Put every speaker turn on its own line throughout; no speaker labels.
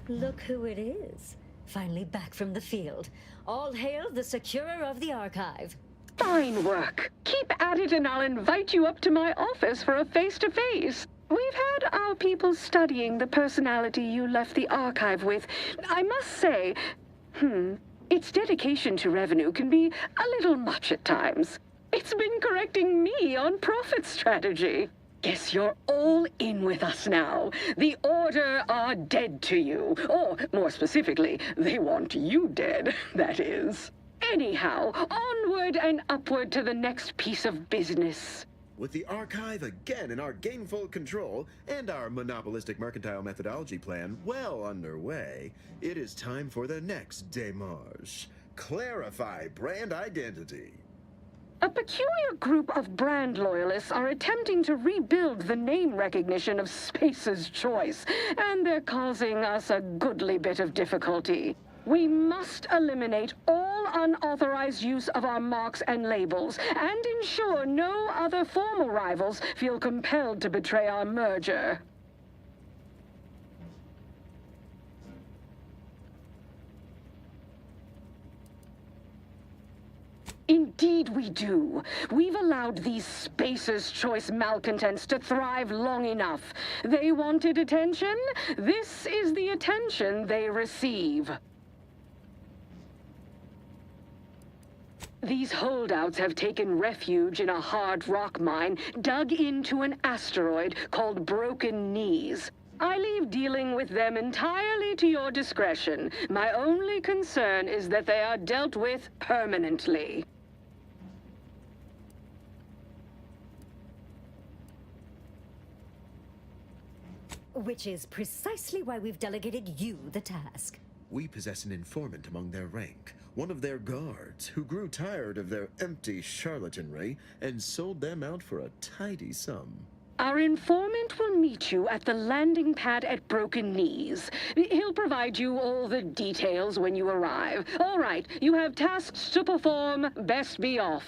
Look who it is. Finally back from the field. All hail the securer of the archive.
Fine work. Keep at it and I'll invite you up to my office for a face-to-face. We've had our people studying the personality you left the archive with. I must say, its dedication to revenue can be a little much at times. It's been correcting me on profit strategy. Guess you're all in with us now. The Order are dead to you. Or, more specifically, they want you dead, that is. Anyhow, onward and upward to the next piece of business.
With the archive again in our gainful control and our monopolistic mercantile methodology plan well underway, it is time for the next démarche. Clarify brand identity.
A peculiar group of brand loyalists are attempting to rebuild the name recognition of Space's Choice, and they're causing us a goodly bit of difficulty. We must eliminate all unauthorized use of our marks and labels, and ensure no other formal rivals feel compelled to betray our merger. Indeed we do. We've allowed these Spacer's Choice malcontents to thrive long enough. They wanted attention. This is the attention they receive. These holdouts have taken refuge in a hard rock mine dug into an asteroid called Broken Knees. I leave dealing with them entirely to your discretion. My only concern is that they are dealt with permanently.
Which is precisely why we've delegated you the task.
We possess an informant among their rank, one of their guards, who grew tired of their empty charlatanry and sold them out for a tidy sum.
Our informant will meet you at the landing pad at Broken Knees. He'll provide you all the details when you arrive. All right, you have tasks to perform. Best be off.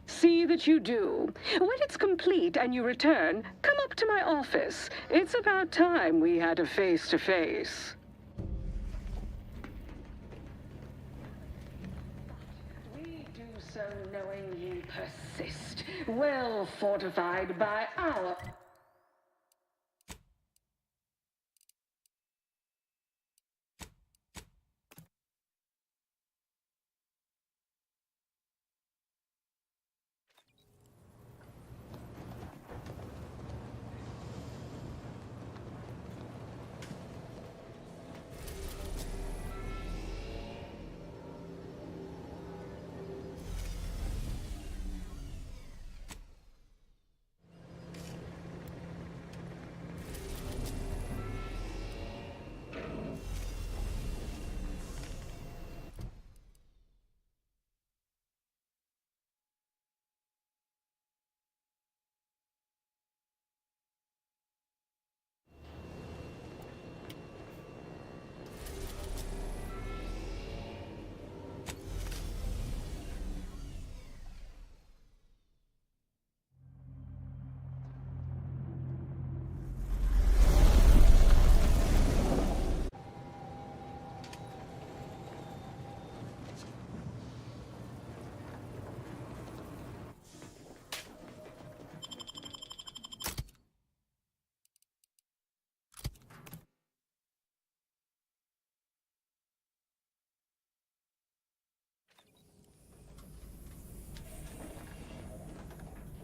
See that you do. When it's complete and you return, come up to my office. It's about time we had a face-to-face. We do so knowing you persist, well fortified by our...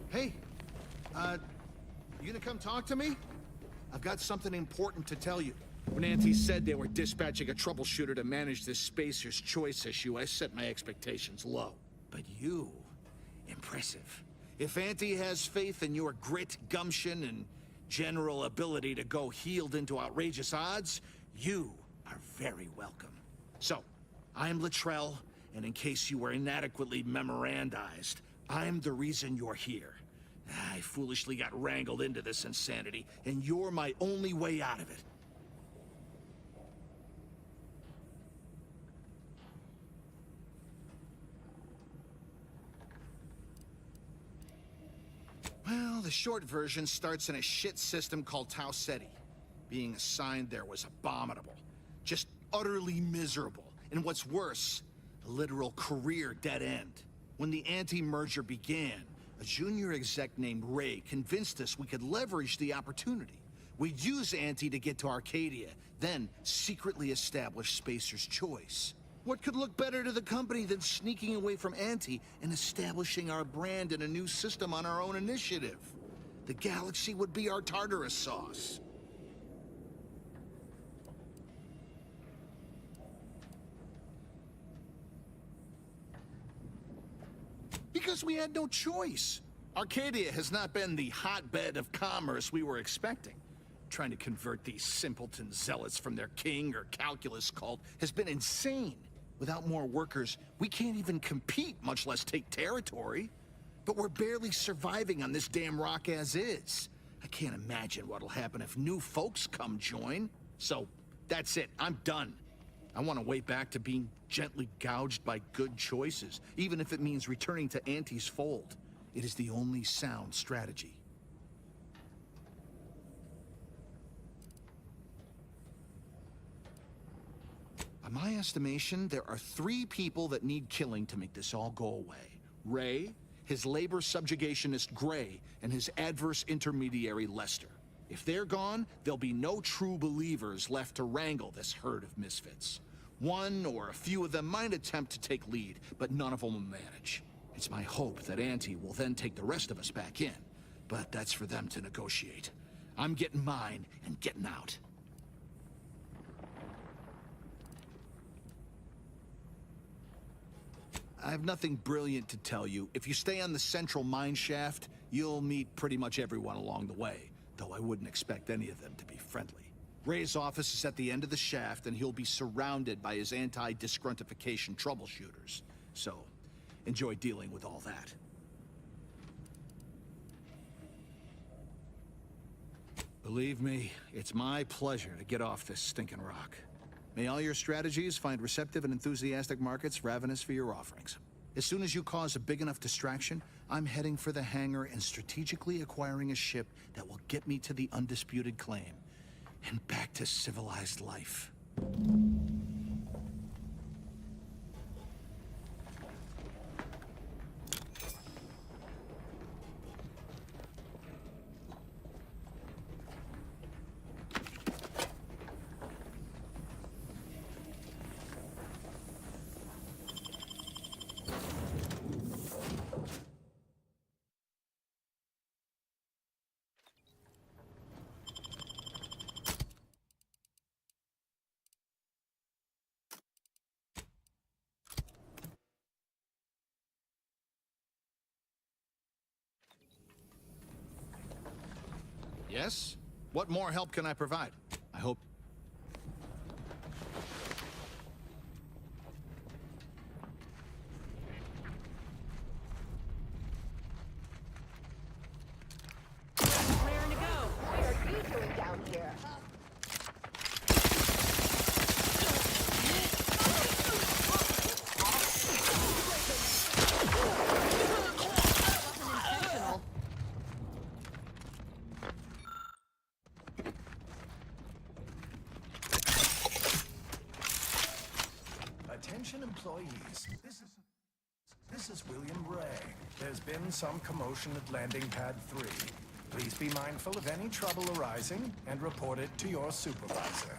Hey, you gonna come talk to me? I've got something important to tell you. When Auntie said they were dispatching a troubleshooter to manage this Spacer's Choice issue, I set my expectations low. But you, impressive. If Auntie has faith in your grit, gumption, and general ability to go heeled into outrageous odds, you are very welcome. So, I'm Luttrell, and in case you were inadequately memorandized, I'm the reason you're here. I foolishly got wrangled into this insanity, and you're my only way out of it. Well, the the short version starts in a shit system called Tau Ceti. Being assigned there was abominable. Just utterly miserable. And what's worse, a literal career dead end. When the anti-merger began, a junior exec named Ray convinced us we could leverage the opportunity. We'd use Anti to get to Arcadia, then secretly establish Spacer's Choice. What could look better to the company than sneaking away from Anti and establishing our brand in a new system on our own initiative? The galaxy would be our Tartarus sauce. Because we had no choice. Arcadia has not been the hotbed of commerce we were expecting. Trying to convert these simpleton zealots from their king or calculus cult has been insane. Without more workers, we can't even compete, much less take territory. But we're barely surviving on this damn rock as is. I can't imagine what'll happen if new folks come join. So, that's it. I'm done. I want to way back to being gently gouged by good choices, even if it means returning to Anti's fold. It is the only sound strategy. By my estimation, there are 3 people that need killing to make this all go away. Ray, his labor subjugationist Gray, and his adverse intermediary Lester. If they're gone, there'll be no true believers left to wrangle this herd of misfits. One or a few of them might attempt to take lead, but none of them will manage. It's my hope that Anti will then take the rest of us back in, but that's for them to negotiate. I'm getting mine and getting out. I have nothing brilliant to tell you. If you stay on the central mine shaft, you'll meet pretty much everyone along the way, though I wouldn't expect any of them to be friendly. Ray's office is at the end of the shaft, and he'll be surrounded by his anti-disgruntification troubleshooters. So, enjoy dealing with all that. Believe me, it's my pleasure to get off this stinking rock. May all your strategies find receptive and enthusiastic markets ravenous for your offerings. As soon as you cause a big enough distraction, I'm heading for the hangar and strategically acquiring a ship that will get me to the undisputed claim and back to civilized life. Yes? What more help can I provide? I hope...
Raring to go. What are you doing down here?
Attention employees, this is William Ray. There's been some commotion at landing pad 3. Please be mindful of any trouble arising and report it to your supervisor.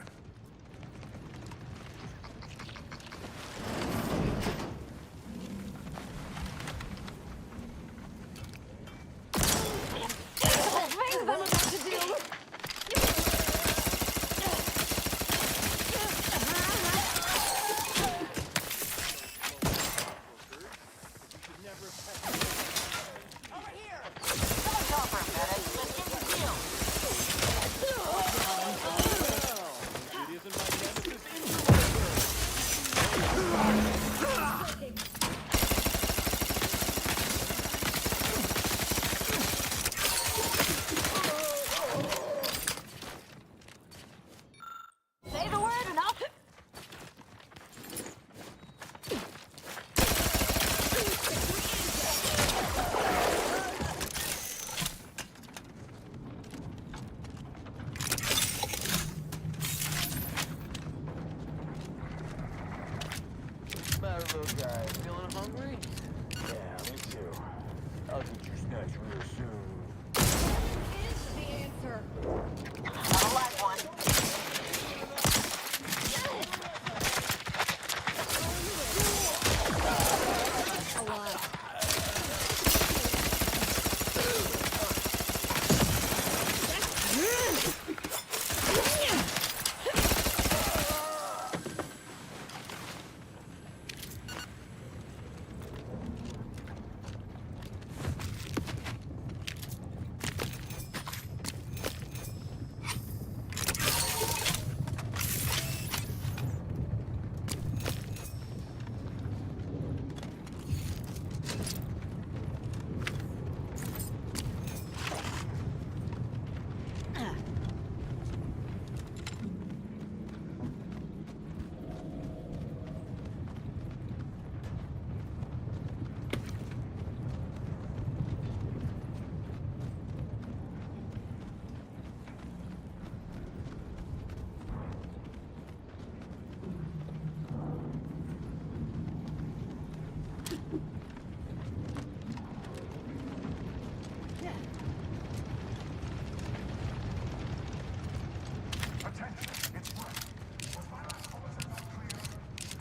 Is the answer.
I'm a live one.
A lot.
Attention, it's work. Was my last bulletin not clear?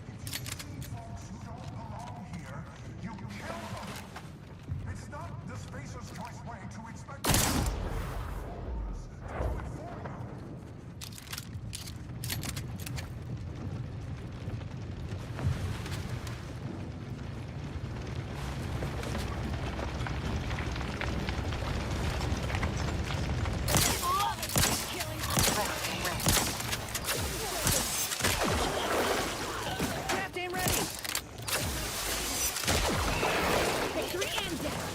If you see folks who don't belong here, you kill them. It's not the Spacer's Choice way to expect to do it for you.
Captain ready. Victory and death.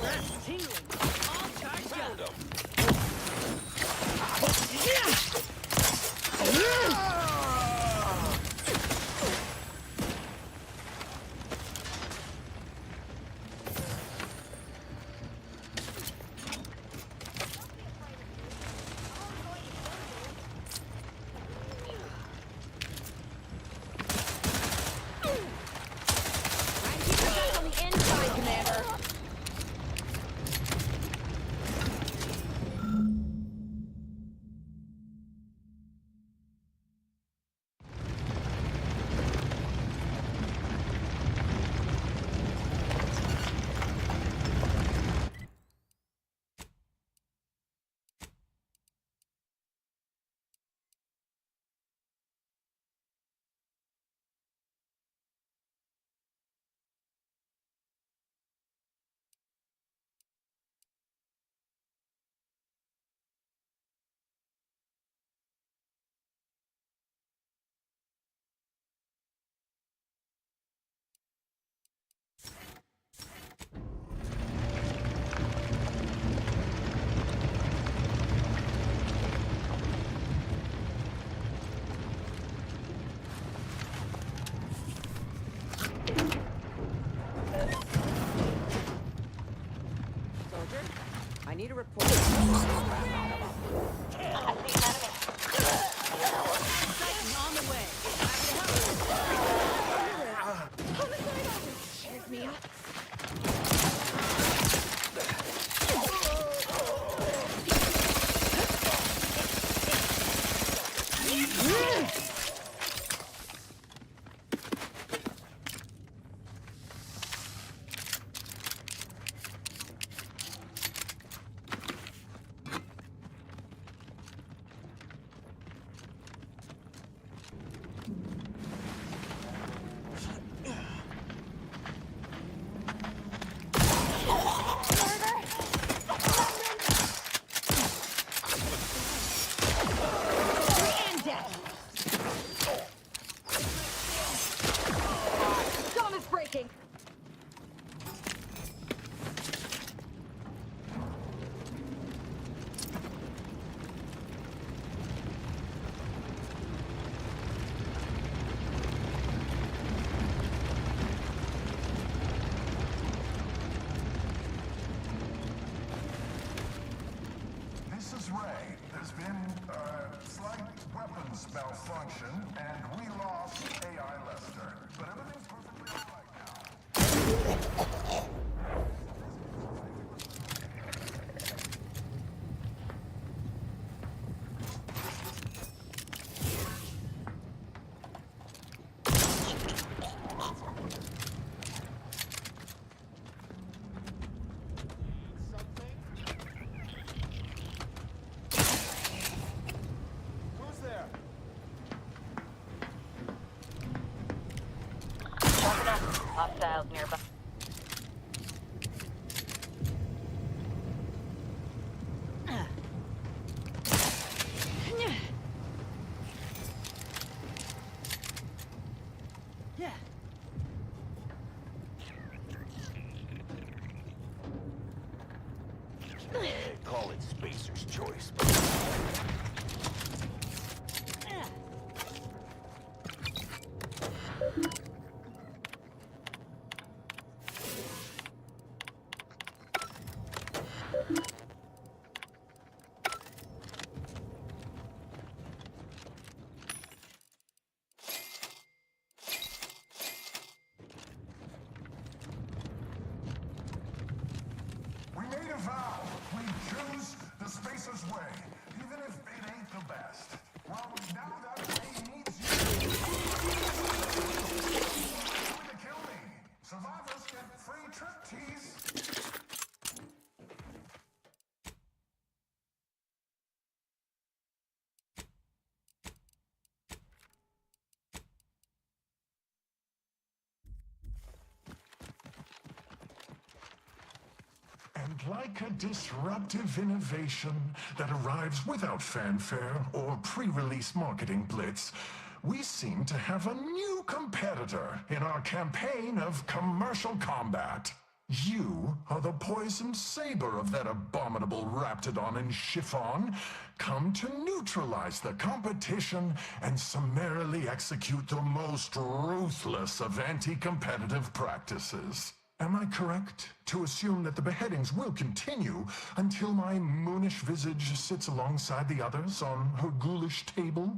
That's tingling. All charged up. Keep your eyes on the inside, Commander. Soldier, I need a report.
I see an enemy.
Titan on the way. Cheers me up.
malfunction, and we lost AI Lester. But everything's perfectly all right now.
missiles nearby.
Call it Spacer's choice.
We made a vow. We choose the Spacer's way, even if it ain't the best. Well, now that way needs you. Going to kill me. Survivors get free trip teas. And like a disruptive innovation that arrives without fanfare or pre-release marketing blitz, we seem to have a new competitor in our campaign of commercial combat. You are the poisoned saber of that abominable Raptidon in chiffon, come to neutralize the competition and summarily execute the most ruthless of anti-competitive practices. Am I correct to assume that the beheadings will continue until my moonish visage sits alongside the others on her ghoulish table?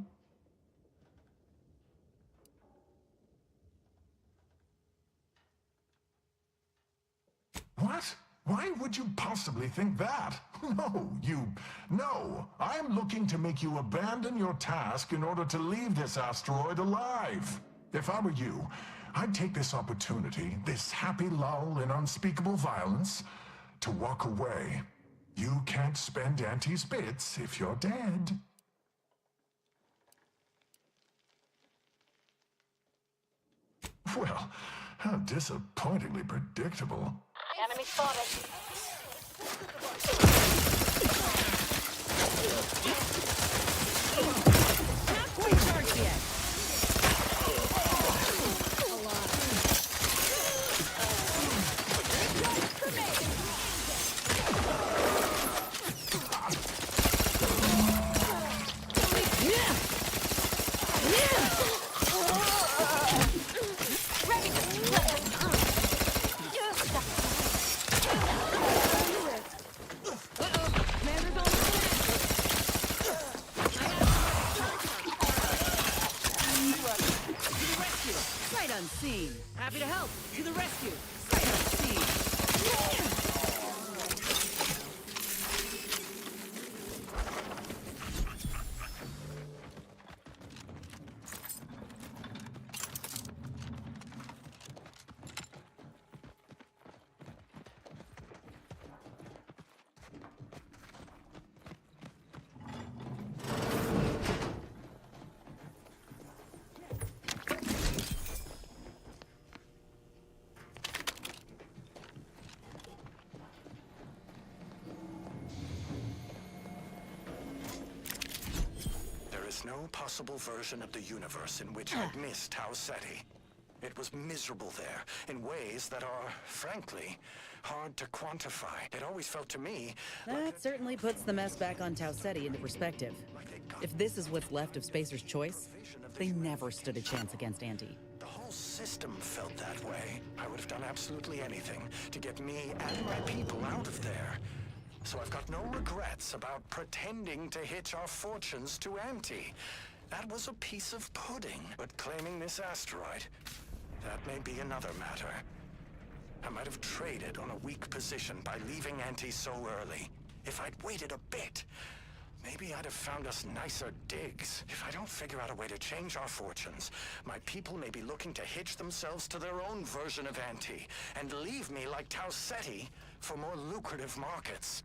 What? Why would you possibly think that? No, I'm looking to make you abandon your task in order to leave this asteroid alive. If I were you, I'd take this opportunity, this happy lull in unspeakable violence, to walk away. You can't spend Auntie's bits if you're dead. Well, how disappointingly predictable.
Enemy spotted.
Not quite charged yet. Sight unseen. Happy to help. To the rescue. Sight unseen.
No possible version of the universe in which I'd missed Tau Ceti. It was miserable there, in ways that are, frankly, hard to quantify. It always felt to me
That certainly puts the mess back on Tau Ceti into perspective. If this is what's left of Spacer's choice, they never stood a chance against Auntie.
the whole system felt that way. I would have done absolutely anything to get me and my people out of there. So I've got no regrets about pretending to hitch our fortunes to Auntie. That was a piece of pudding. But claiming this asteroid, that may be another matter. I might have traded on a weak position by leaving Auntie so early. If I'd waited a bit, maybe I'd have found us nicer digs. If I don't figure out a way to change our fortunes, my people may be looking to hitch themselves to their own version of Auntie and leave me like Tau Ceti for more lucrative markets.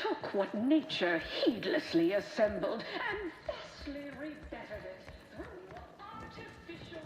took what nature heedlessly assembled and vastly rebettered it through artificial...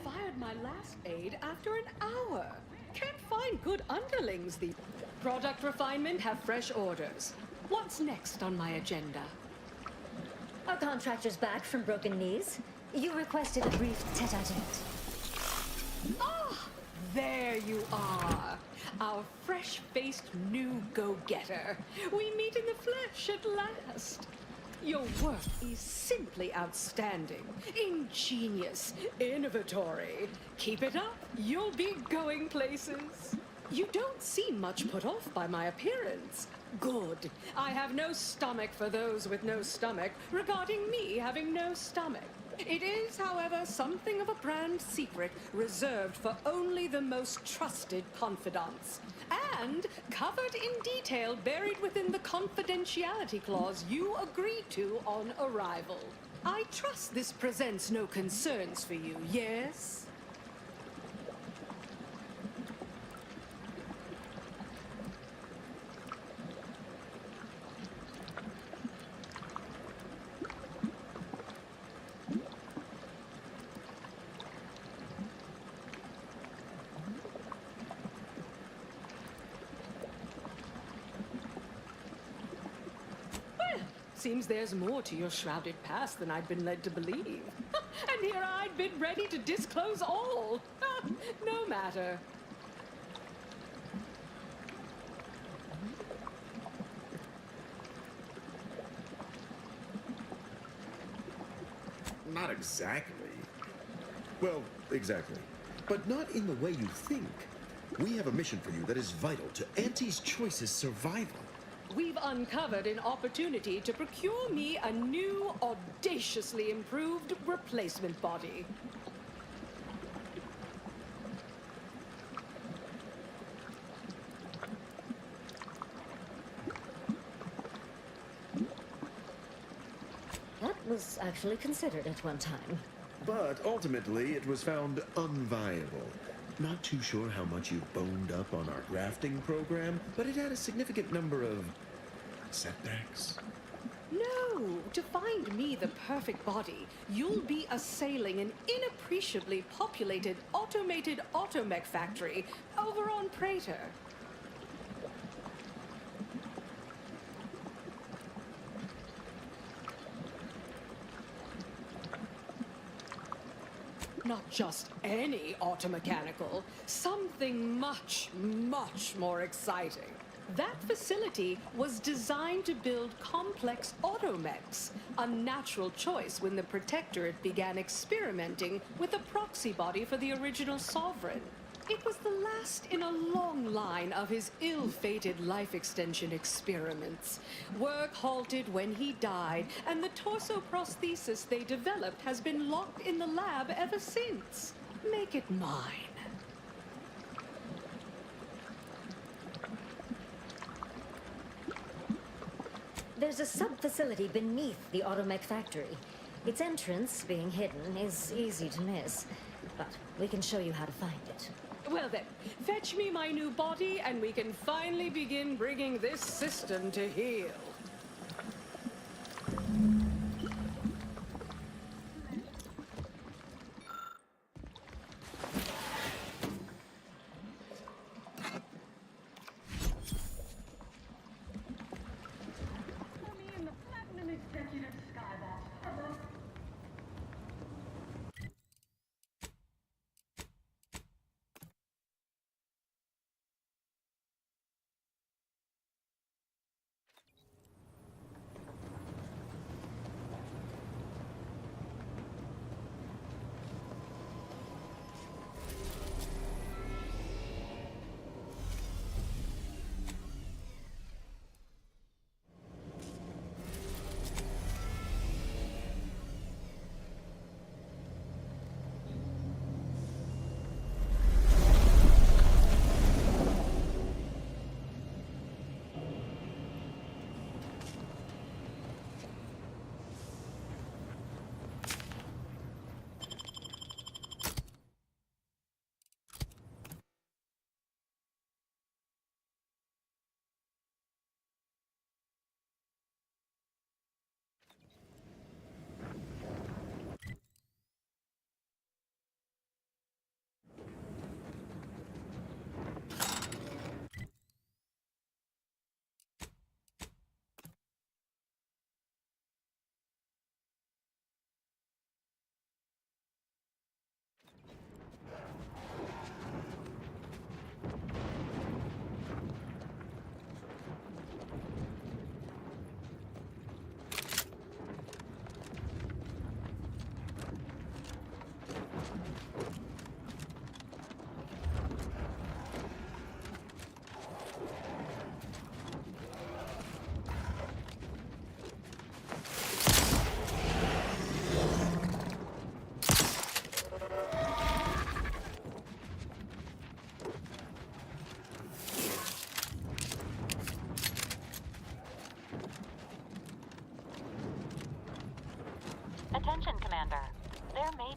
Fired my last aide after an hour. Can't find good underlings. The product refinement have fresh orders. What's next on my agenda?
Our contractor's back from broken knees. You requested a brief tete-a-tete.
Ah, there you are. Our fresh-faced new go-getter. We meet in the flesh at last. Your work is simply outstanding, ingenious, innovatory. Keep it up, you'll be going places. You don't seem much put off by my appearance. Good. I have no stomach for those with no stomach regarding me having no stomach. It is, however, something of a brand secret reserved for only the most trusted confidants. And covered in detail buried within the confidentiality clause you agreed to on arrival. I trust this presents no concerns for you, yes? Seems there's more to your shrouded past than I'd been led to believe. And here I'd been ready to disclose all. No matter.
Not exactly. Well, exactly. But not in the way you think. We have a mission for you that is vital to Auntie's Choice's survival.
We've uncovered an opportunity to procure me a new, audaciously improved replacement body.
That was actually considered at one time.
But ultimately, it was found unviable. Not too sure how much you boned up on our grafting program, but it had a significant number of setbacks.
No, to find me the perfect body, you'll be assailing an inappreciably populated automated automech factory over on Prater. Not just any automechanical, something much, much more exciting. That facility was designed to build complex automechs, a natural choice when the Protectorate began experimenting with a proxy body for the original Sovereign. It was the last in a long line of his ill-fated life extension experiments. Work halted when he died, and the torso prosthesis they developed has been locked in the lab ever since. Make it mine.
There's a sub-facility beneath the automech factory. Its entrance, being hidden, is easy to miss. But we can show you how to find it.
Well then, fetch me my new body and we can finally begin bringing this system to heel.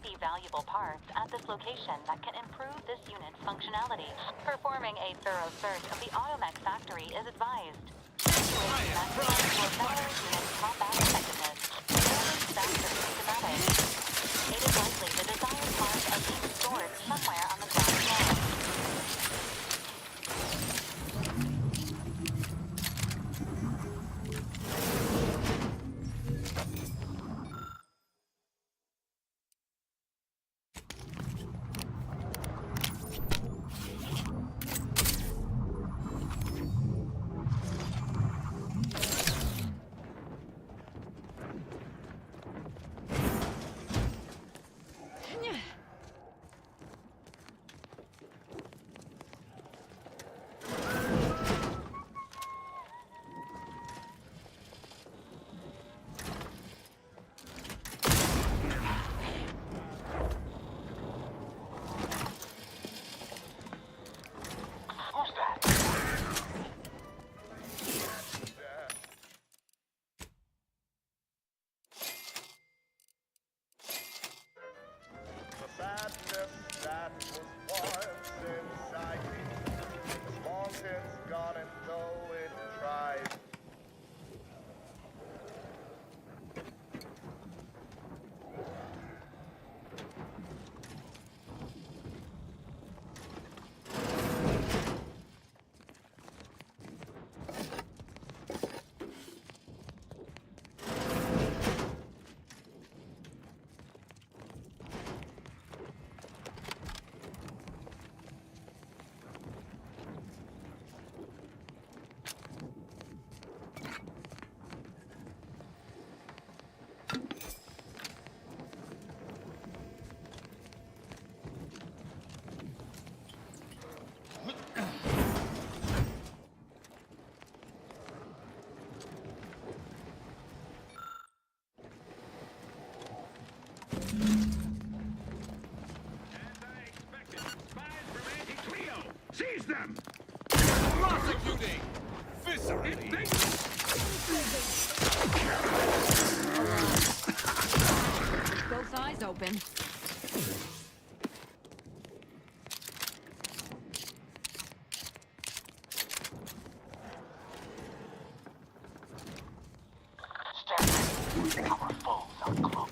50 valuable parts at this location that can improve this unit's functionality. Performing a thorough search of the Automech factory is advised. Situation maximizes your fellow unit's combat effectiveness. Building factory schematics. It is likely the desired parts are being stored somewhere on the ground floor.
Sadness that was once inside me is long since gone, and though it tries.
Seize them! Prosecuting! Viscerally!
Both eyes open.
Our foes are close.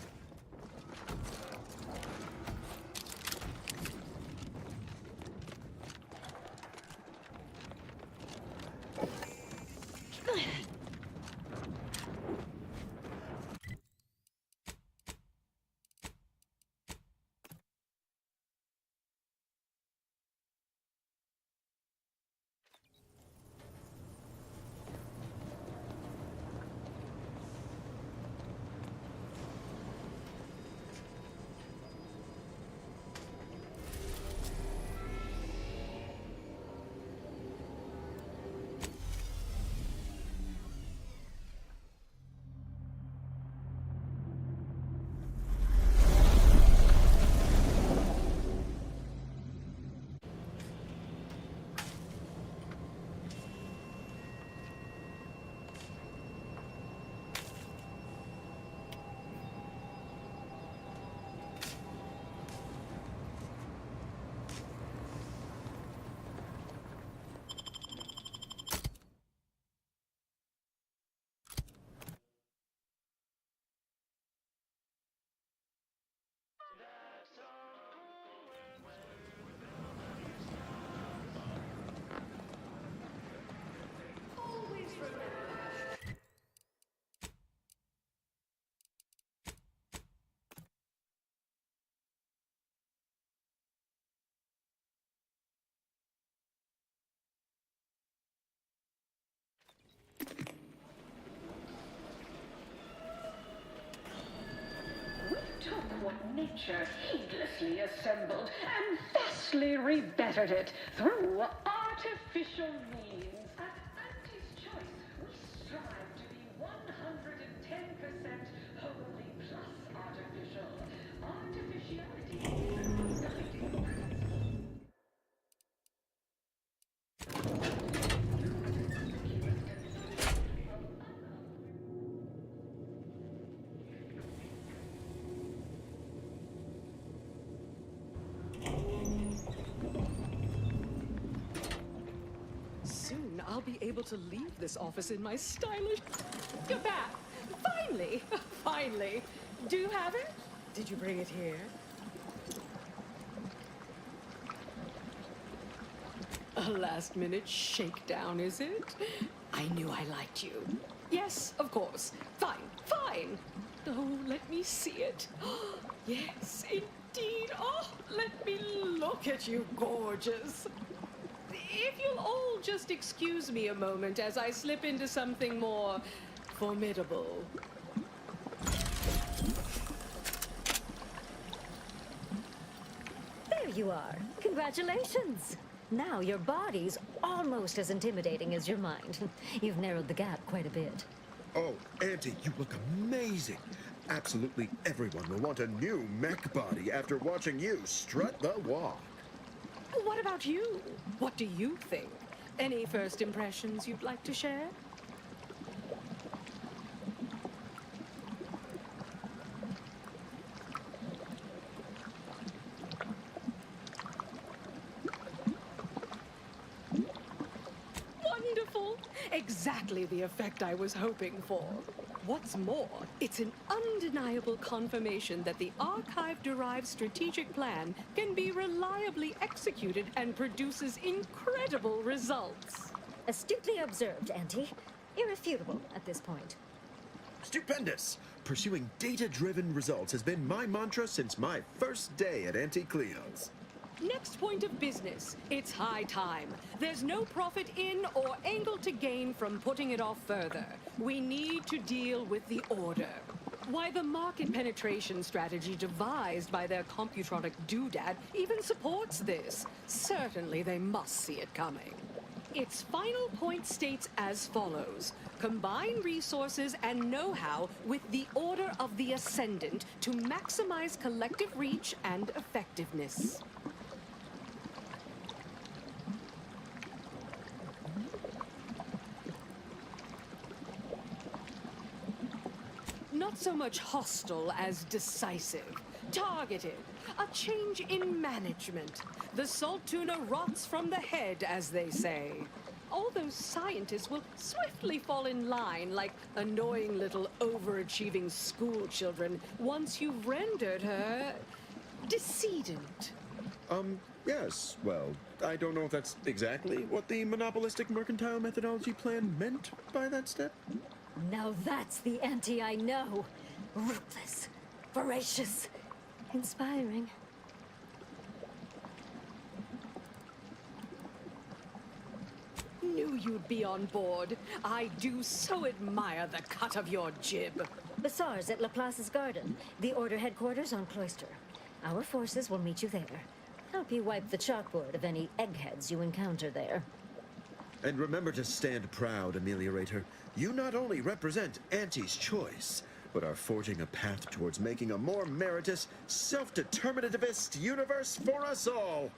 Took what nature heedlessly assembled and vastly rebettered it through artificial means. At Auntie's Choice, we strive to be 110% wholly plus artificial. Artificiality is guiding
I'll be able to leave this office in my stylish... You're back! Finally! Finally! Do you have it? Did you bring it here? A last-minute shakedown, is it? I knew I liked you. Yes, of course. Fine, fine. Oh, let me see it. Yes, indeed. Oh, let me look at you, gorgeous. If you'll all just excuse me a moment as I slip into something more formidable.
There you are. Congratulations. Now your body's almost as intimidating as your mind. You've narrowed the gap quite a bit.
Oh, Auntie, you look amazing. Absolutely everyone will want a new mech body after watching you strut the walk.
What about you? What do you think? Any first impressions you'd like to share? Wonderful! Exactly the effect I was hoping for. What's more, it's an undeniable confirmation that the archive-derived strategic plan can be reliably executed and produces incredible results.
Astutely observed, Auntie. Irrefutable at this point.
Stupendous! Pursuing data-driven results has been my mantra since my first day at Auntie Cleo's.
Next point of business. It's high time. There's no profit in or angle to gain from putting it off further. We need to deal with the order. Why, the market penetration strategy devised by their computronic doodad even supports this. Certainly they must see it coming. Its final point states as follows. Combine resources and know-how with the Order of the Ascendant to maximize collective reach and effectiveness. Not so much hostile as decisive. Targeted. A change in management. The salt tuna rots from the head, as they say. All those scientists will swiftly fall in line like annoying little overachieving school children once you've rendered her decedent.
Yes, well, I don't know if that's exactly what the monopolistic mercantile methodology plan meant by that step.
Now that's the Auntie I know. Ruthless, voracious, inspiring.
Knew you'd be on board. I do so admire the cut of your jib.
The SARS at Laplace's garden, the Order headquarters on Cloister. Our forces will meet you there. Help you wipe the chalkboard of any eggheads you encounter there.
And remember to stand proud, Ameliorator. You not only represent Auntie's choice, but are forging a path towards making a more meritorious, self-determinativist universe for us all.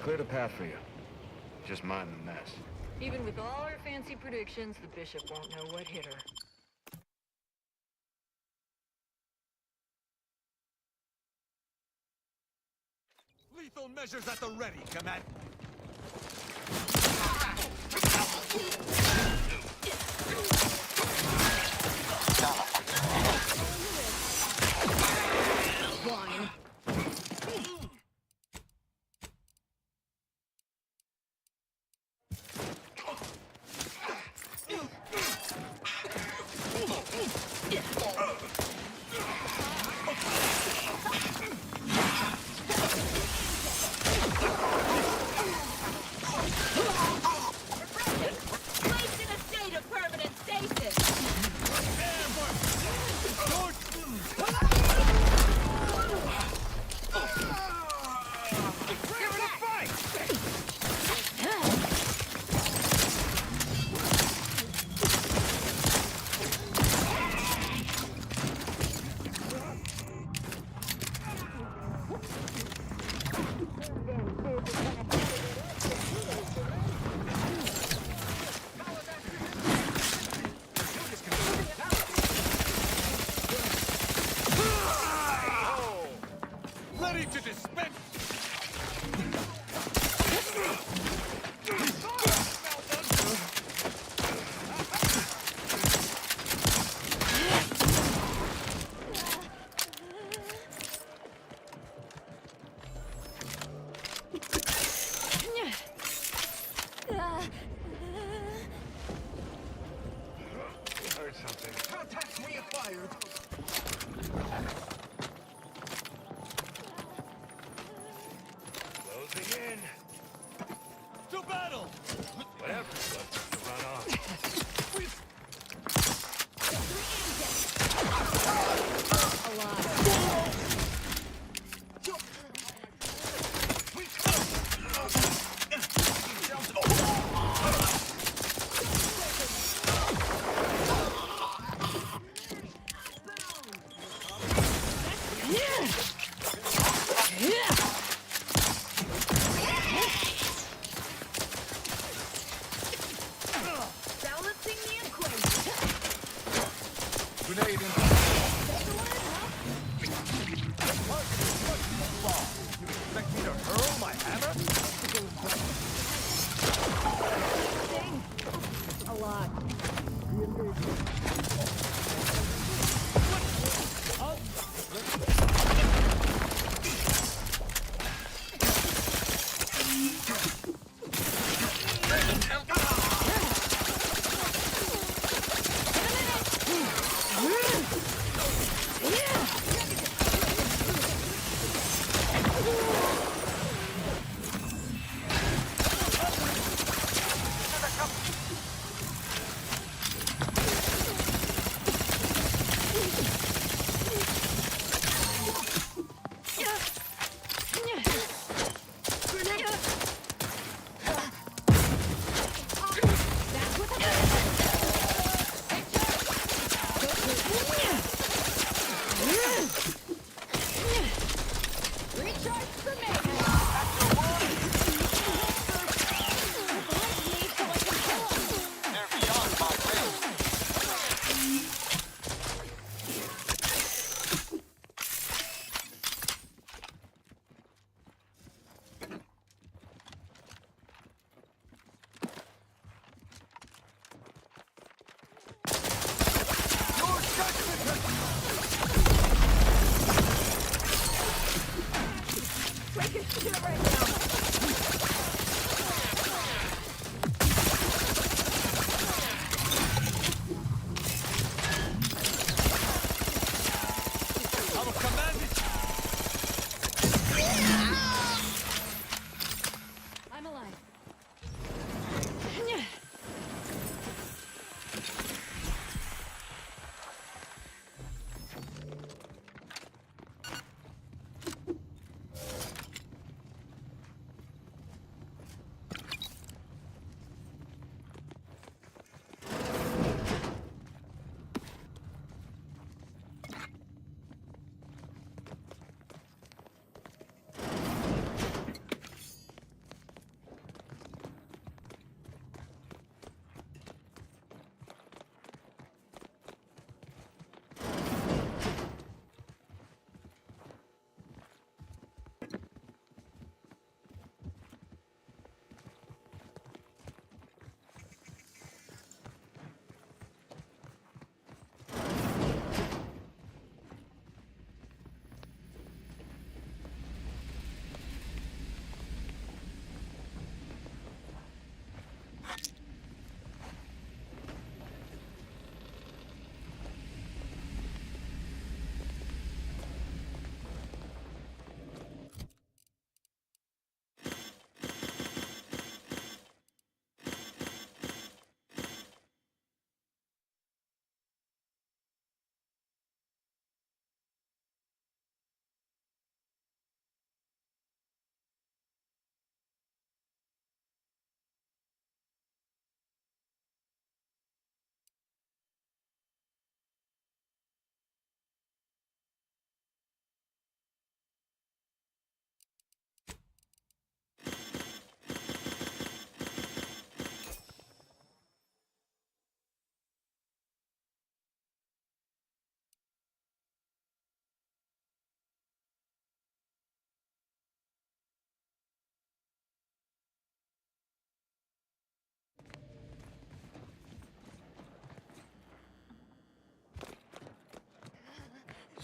cleared a path for you. Just mind the mess.
Even with all her fancy predictions, the bishop won't know what hit her.
Lethal measures at the ready, Command.
Wine.
Placed in a state of permanent stasis.
Ready to dispense.
Heard something.
Contacts reacquired.
Closing in.
To battle.
Whatever it was to run off.
Balancing the equation.
Grenade in.
You expect me to hurl my hammer?
A lot.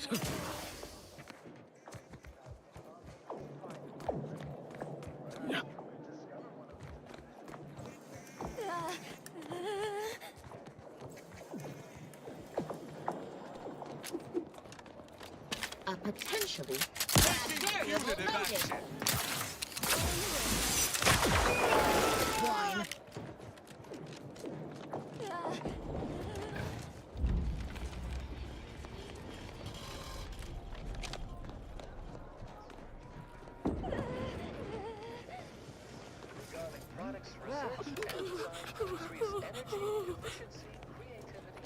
A potentially variable motive.
Wine.
Products research and design to increase energy, efficiency, creativity.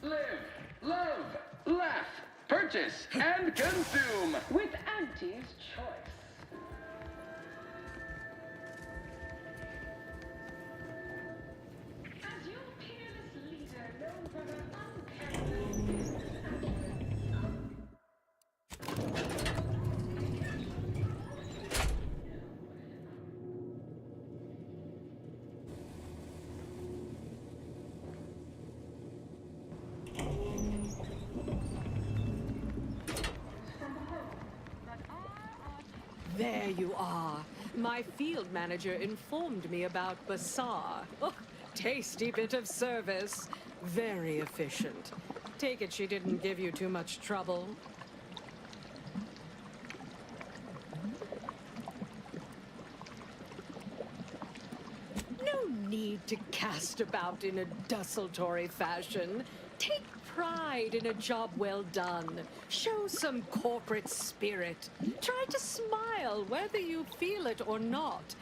Live, love, laugh, purchase, and consume with Auntie's Choice. As your peerless leader, known for her unparalleled
There you are. My field manager informed me about Bazaar. Oh, tasty bit of service. Very efficient. Take it she didn't give you too much trouble. No need to cast about in a desultory fashion. Take pride in a job well done. Show some corporate spirit. Try to smile whether you feel it or not.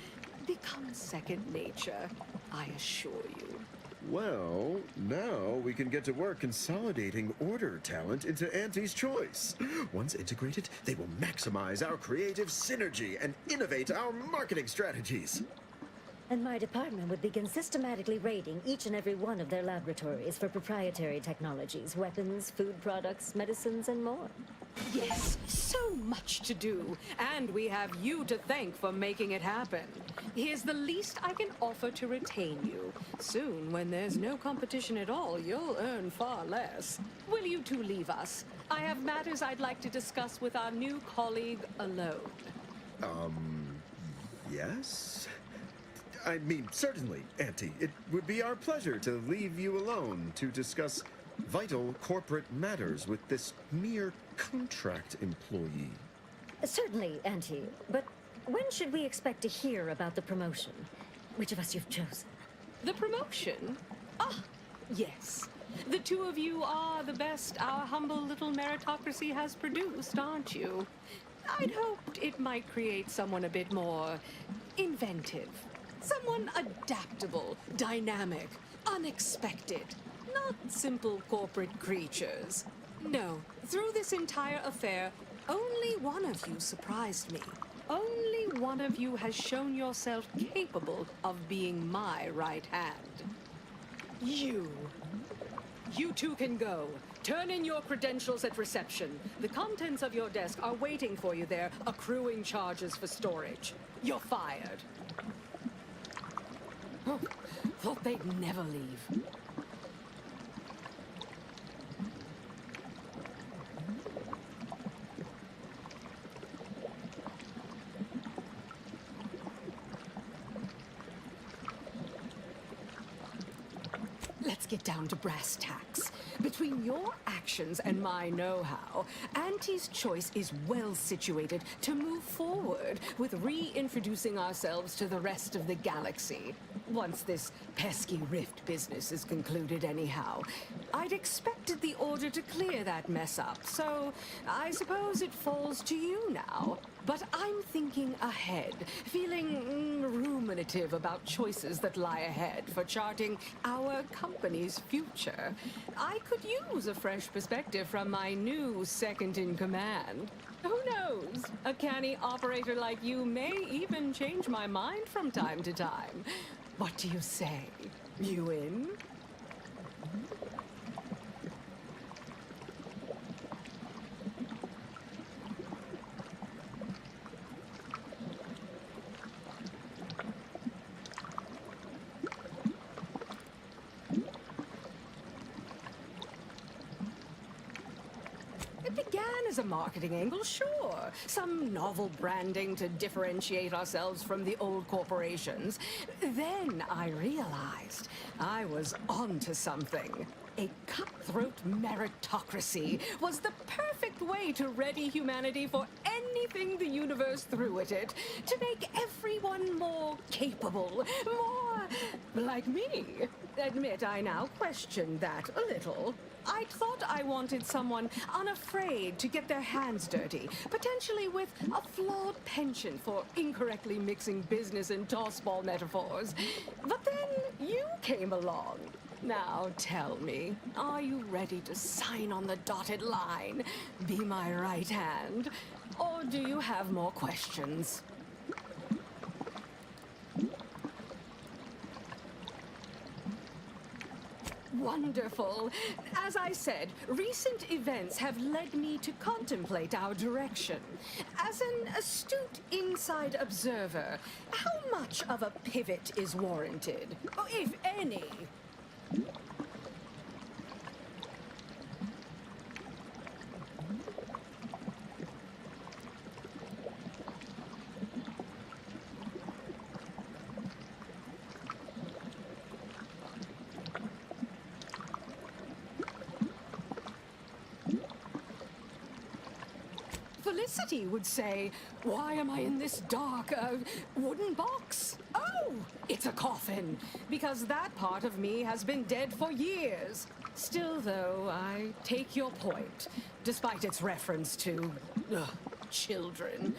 Become second nature, I assure you.
Well, now we can get to work consolidating order talent into Auntie's Choice. Once integrated, they will maximize our creative synergy and innovate our marketing strategies.
And my department would begin systematically raiding each and every one of their laboratories for proprietary technologies, weapons, food products, medicines, and more.
Yes, so much to do, and we have you to thank for making it happen. Here's the least I can offer to retain you. Soon, when there's no competition at all, you'll earn far less. Will you two leave us? I have matters I'd like to discuss with our new colleague alone.
Yes? I mean, certainly, Auntie. It would be our pleasure to leave you alone to discuss vital corporate matters with this mere contract employee.
Certainly, Auntie. But when should we expect to hear about the promotion? Which of us you've chosen?
The promotion? Ah, yes. The two of you are the best our humble little meritocracy has produced, aren't you? I'd hoped it might create someone a bit more inventive. Someone adaptable, dynamic, unexpected. Not simple corporate creatures. No, through this entire affair, only one of you surprised me. Only one of you has shown yourself capable of being my right hand. You. You two can go. Turn in your credentials at reception. The contents of your desk are waiting for you there, accruing charges for storage. You're fired. Oh, thought they'd never leave. Let's get down to brass tacks. Between your actions and my know-how, Auntie's Choice is well situated to move forward with reintroducing ourselves to the rest of the galaxy. Once this pesky rift business is concluded anyhow. I'd expected the order to clear that mess up, so I suppose it falls to you now. But I'm thinking ahead, feeling ruminative about choices that lie ahead for charting our company's future. I could use a fresh perspective from my new second-in-command. Who knows? A canny operator like you may even change my mind from time to time. What do you say? You in? It began as a marketing angle, sure. Some novel branding to differentiate ourselves from the old corporations. Then I realized I was onto something. A cutthroat meritocracy was the perfect way to ready humanity for anything the universe threw at it, to make everyone more capable, more like me. Admit I now question that a little. I thought I wanted someone unafraid to get their hands dirty, potentially with a flawed penchant for incorrectly mixing business and tossball metaphors. But then you came along. Now tell me, are you ready to sign on the dotted line, be my right hand, or do you have more questions? Wonderful. As I said, recent events have led me to contemplate our direction. As an astute inside observer, how much of a pivot is warranted? If any? Felicity would say, why am I in this dark, wooden box? Oh, it's a coffin, because that part of me has been dead for years. Still, though, I take your point, despite its reference to, children.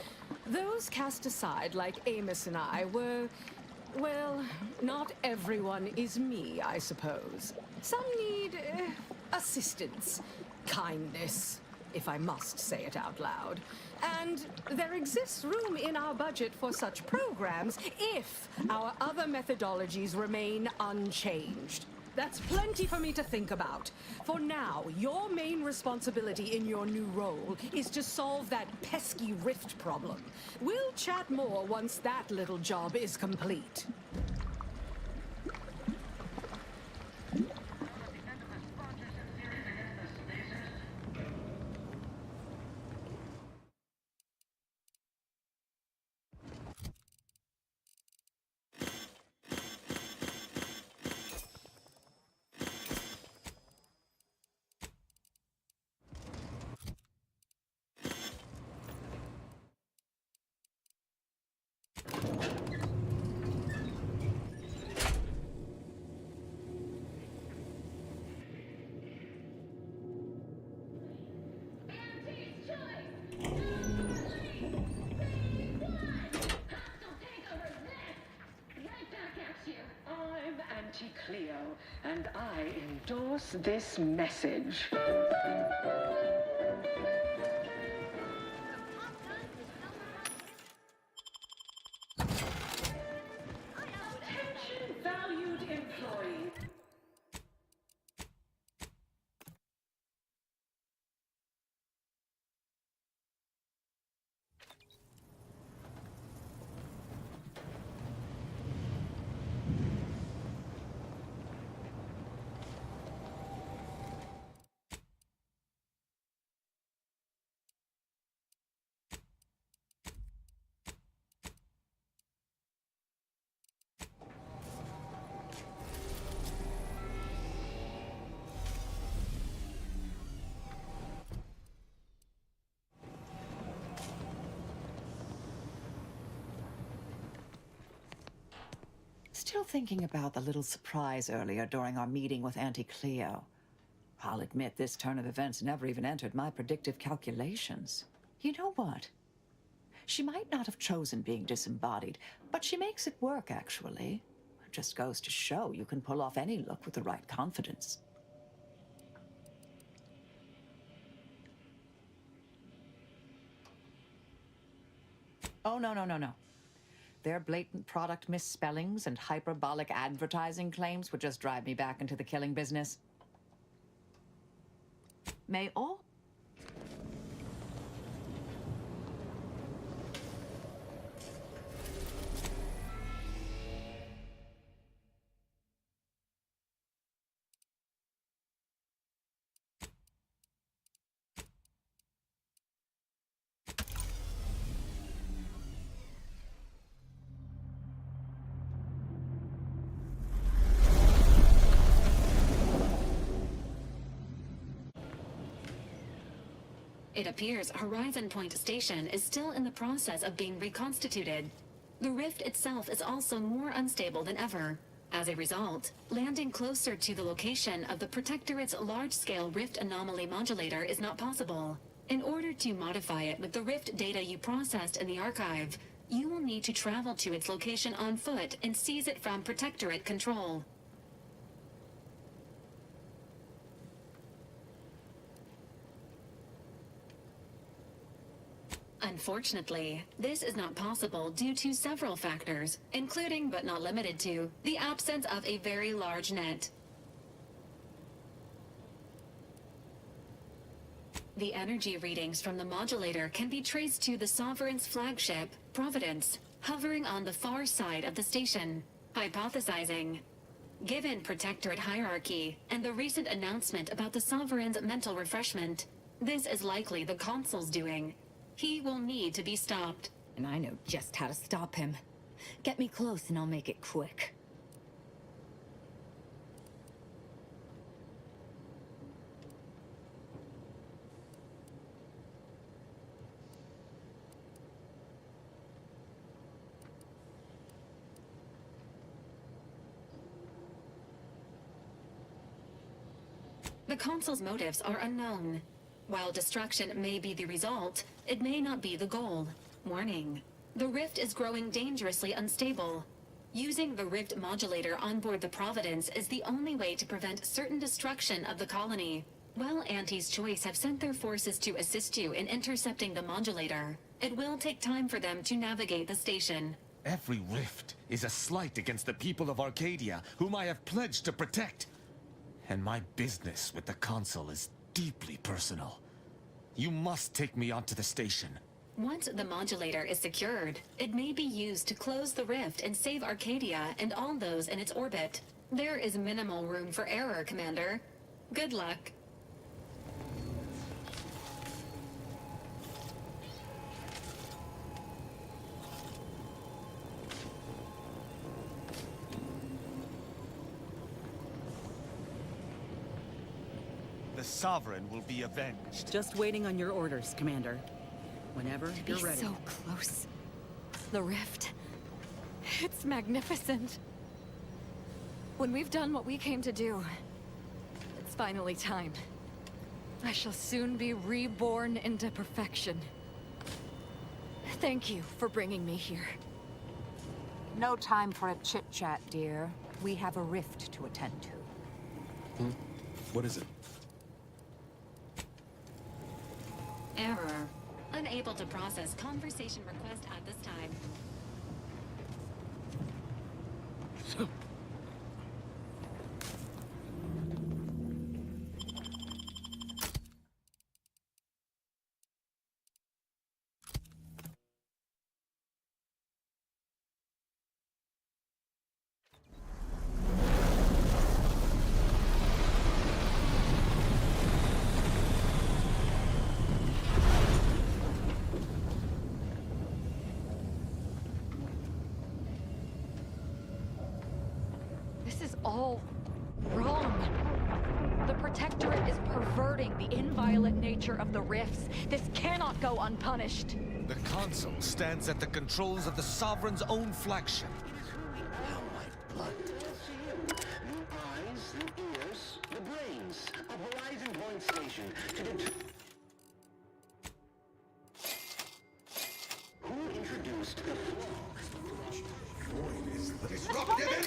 Those cast aside, like Amos and I, were, well, not everyone is me, I suppose. Some need, assistance, kindness, if I must say it out loud. And there exists room in our budget for such programs if our other methodologies remain unchanged. That's plenty for me to think about. For now, your main responsibility in your new role is to solve that pesky rift problem. We'll chat more once that little job is complete.
Cleo, and I endorse this message.
still thinking about the little surprise earlier during our meeting with Auntie Cleo. I'll admit this turn of events never even entered my predictive calculations. You know what? She might not have chosen being disembodied, but she makes it work, actually. It just goes to show you can pull off any look with the right confidence. Oh, no. Their blatant product misspellings and hyperbolic advertising claims would just drive me back into the killing business. May all...
It appears Horizon Point Station is still in the process of being reconstituted. The rift itself is also more unstable than ever. As a result, landing closer to the location of the Protectorate's large-scale rift anomaly modulator is not possible. In order to modify it with the rift data you processed in the archive, you will need to travel to its location on foot and seize it from Protectorate control. Unfortunately, this is not possible due to several factors, including but not limited to the absence of a very large net. The energy readings from the modulator can be traced to the Sovereign's flagship, Providence, hovering on the far side of the station, hypothesizing. Given Protectorate hierarchy and the recent announcement about the Sovereign's mental refreshment, this is likely the Consul's doing. He will need to be stopped.
And I know just how to stop him. Get me close and I'll make it quick.
The Consul's motives are unknown. While destruction may be the result, it may not be the goal. Warning. The rift is growing dangerously unstable. Using the rift modulator on board the Providence is the only way to prevent certain destruction of the colony. While Auntie's Choice have sent their forces to assist you in intercepting the modulator, it will take time for them to navigate the station.
Every rift is a slight against the people of Arcadia, whom I have pledged to protect. And my business with the Consul is deeply personal. You must take me onto the station.
Once the modulator is secured, it may be used to close the rift and save Arcadia and all those in its orbit. There is minimal room for error, Commander. Good luck.
The Sovereign will be avenged.
Just waiting on your orders, Commander. Whenever you're ready.
So close. The rift. It's magnificent. When we've done what we came to do, it's finally time. I shall soon be reborn into perfection. Thank you for bringing me here.
No time for a chit-chat, dear. We have a rift to attend to.
What is it?
Error. Unable to process conversation request at this time.
This is all wrong. The Protectorate is perverting the inviolate nature of the rifts. This cannot go unpunished.
The Consul stands at the controls of the Sovereign's own flagship. How my
blood. The eyes, the ears, the brains of Horizon Point Station to determine who introduced the flaw.
Void is disrupted and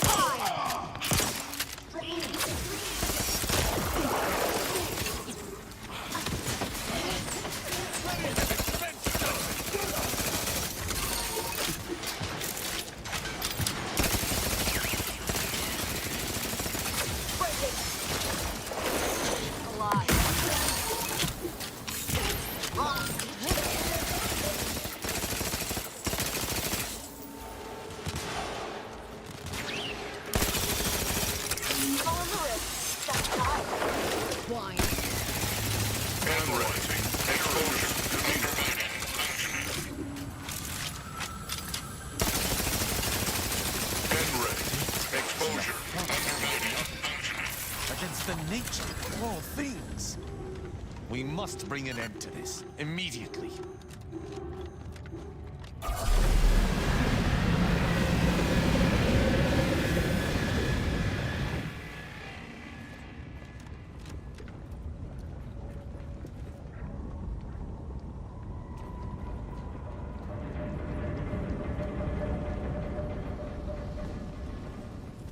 against the nature of all things. We must bring an end to this immediately.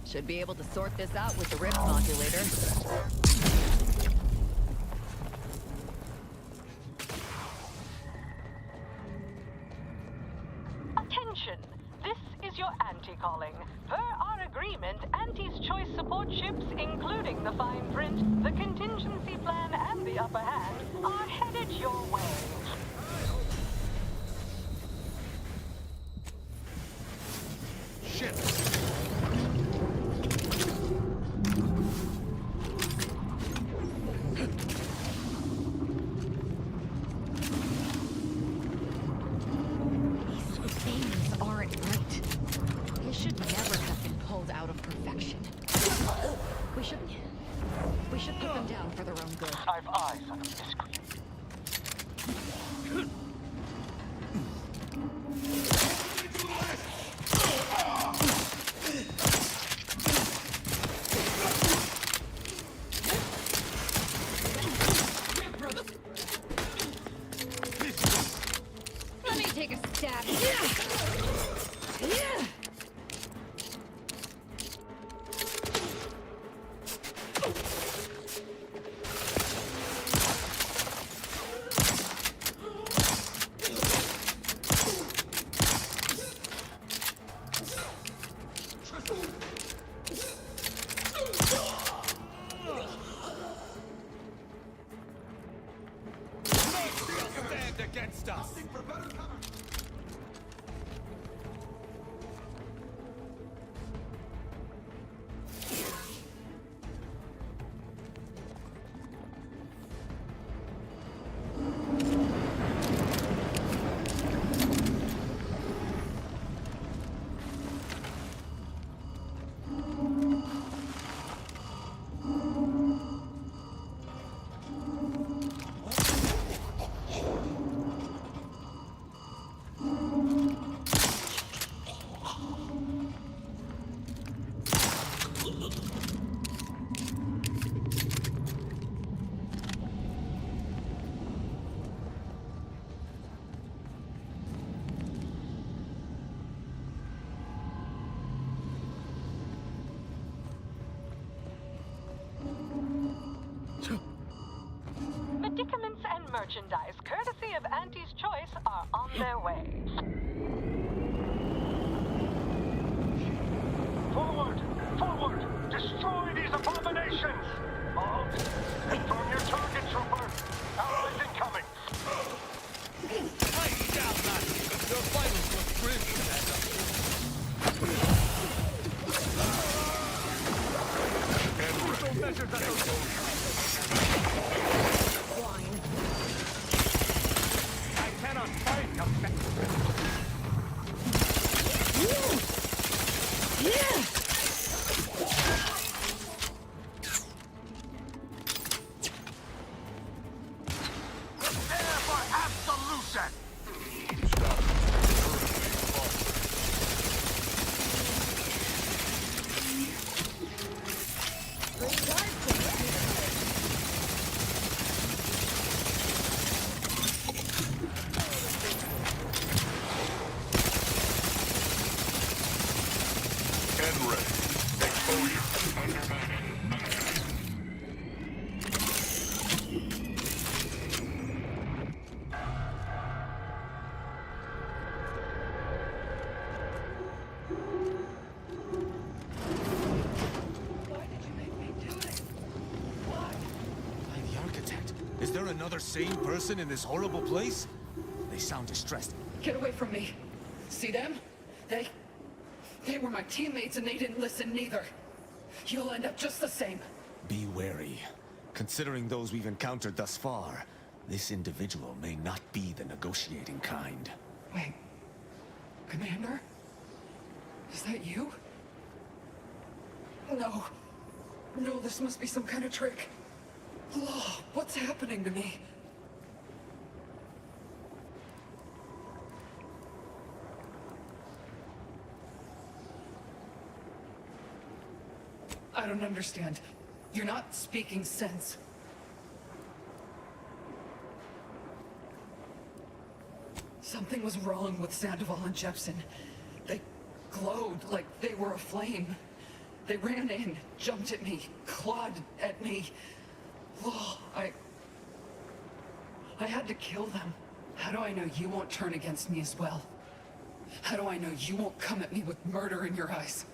Should be able to sort this out with the rift modulator.
Attention! This is your Auntie calling. Per our agreement, Auntie's choice support ships, including the fine print, the contingency plan, and the upper hand, are headed your way.
Shit!
We should put them down for their own good.
I've eyes on this creature.
Let me take a stab.
Stand against us.
Medicaments and merchandise, courtesy of Auntie's Choice, are on their way.
Forward! Forward! Destroy these abominations! All, confirm your target, trooper. Allies incoming.
Fight down, Nazi. Your vitals look brilliant as a... measures at those... I cannot fight effectively. architect? Is there another sane person in this horrible place? They sound distressed.
Get away from me. See them? They were my teammates and they didn't listen neither. You'll end up just the same.
Be wary. Considering those we've encountered thus far, this individual may not be the negotiating kind.
Wait. Commander? Is that you? No. No, this must be some kind of trick. Oh, what's happening to me? I don't understand. You're not speaking sense. Something was wrong with Sandoval and Jepson. They glowed like they were aflame. They ran in, jumped at me, clawed at me. Oh, I had to kill them. How do I know you won't turn against me as well? How do I know you won't come at me with murder in your eyes?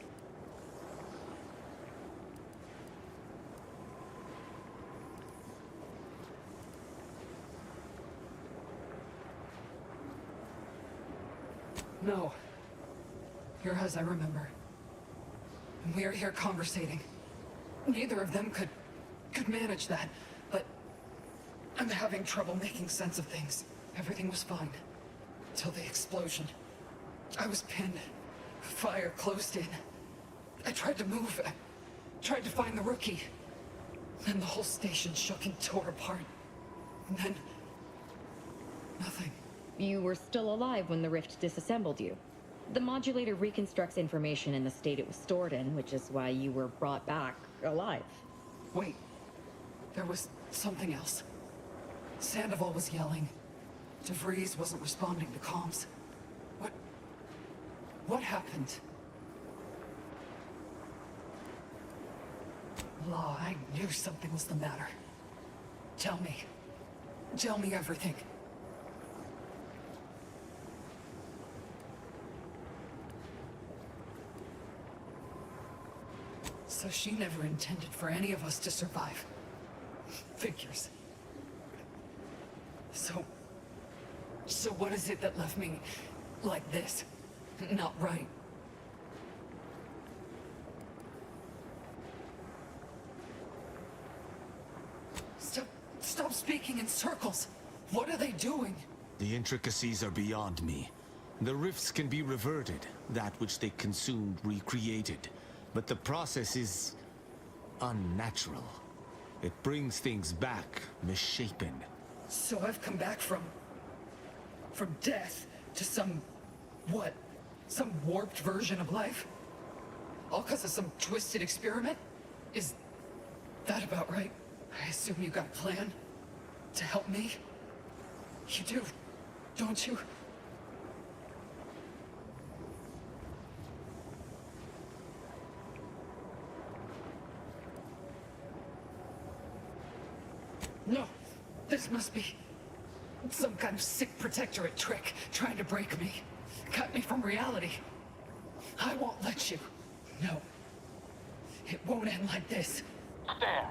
No. You're as I remember. And we are here conversating. Neither of them could manage that, but I'm having trouble making sense of things. Everything was fine. Till the explosion. I was pinned. Fire closed in. I tried to move. I tried to find the rookie. Then the whole station shook and tore apart. And then... nothing.
You were still alive when the rift disassembled you. The modulator reconstructs information in the state it was stored in, which is why you were brought back alive.
Wait. There was something else. Sandoval was yelling. DeVries wasn't responding to comms. What happened? Law, I knew something was the matter. Tell me. Tell me everything. So she never intended for any of us to survive. Figures. So what is it that left me like this? Not right. Stop speaking in circles. What are they doing?
The intricacies are beyond me. The rifts can be reverted, that which they consumed recreated. But the process is unnatural. It brings things back, misshapen.
So I've come back from death to some warped version of life? All because of some twisted experiment? Is that about right? I assume you got a plan to help me? You do, don't you? No, this must be some kind of sick protectorate trick trying to break me, cut me from reality. I won't let you. No, it won't end like this.
There.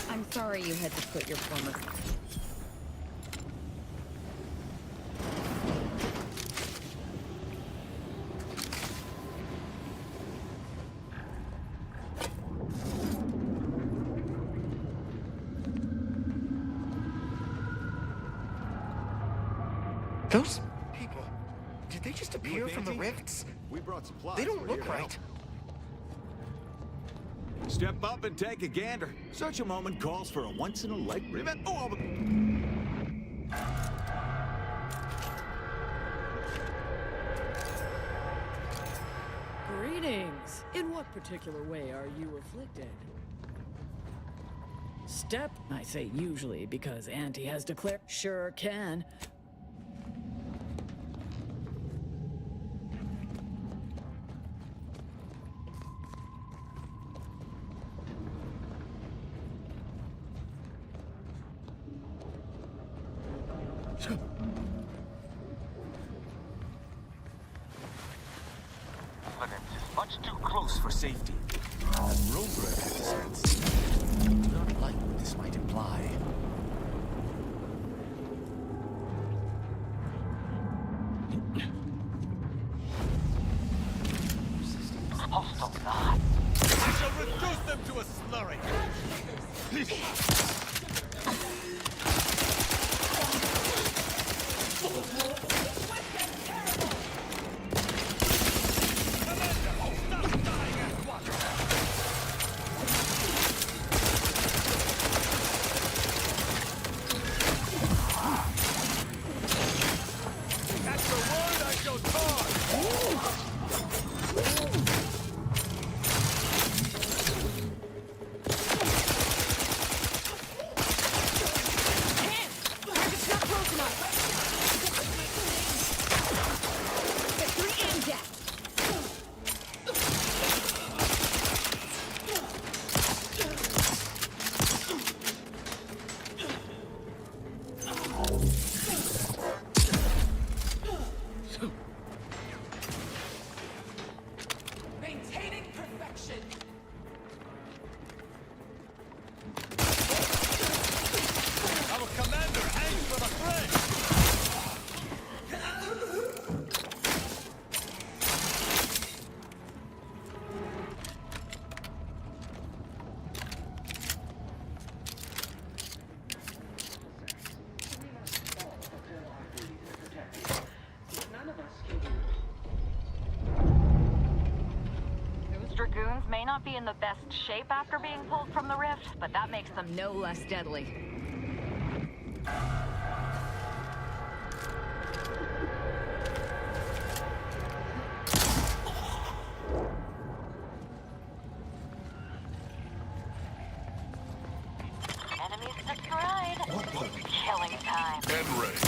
I'm sorry you had to put your former...
Those people, did they just appear from the rifts?
We brought supplies.
They don't look right.
Step up and take a gander. Such a moment calls for a once-in-a-lifetime. Oh,
Greetings. In what particular way are you afflicted? Step, I say usually because Auntie has declared. Sure can.
Much too close for safety. And road repair dispensed. I do not like what this might imply. Hostile God. I shall reduce them to a slurry.
That's the word I shall talk!
Maintaining perfection.
Our commander hangs from a thread!
Dragoons may not be in the best shape after being pulled from the rift, but that makes them no less deadly. Enemies destroyed. Killing time.
End ready.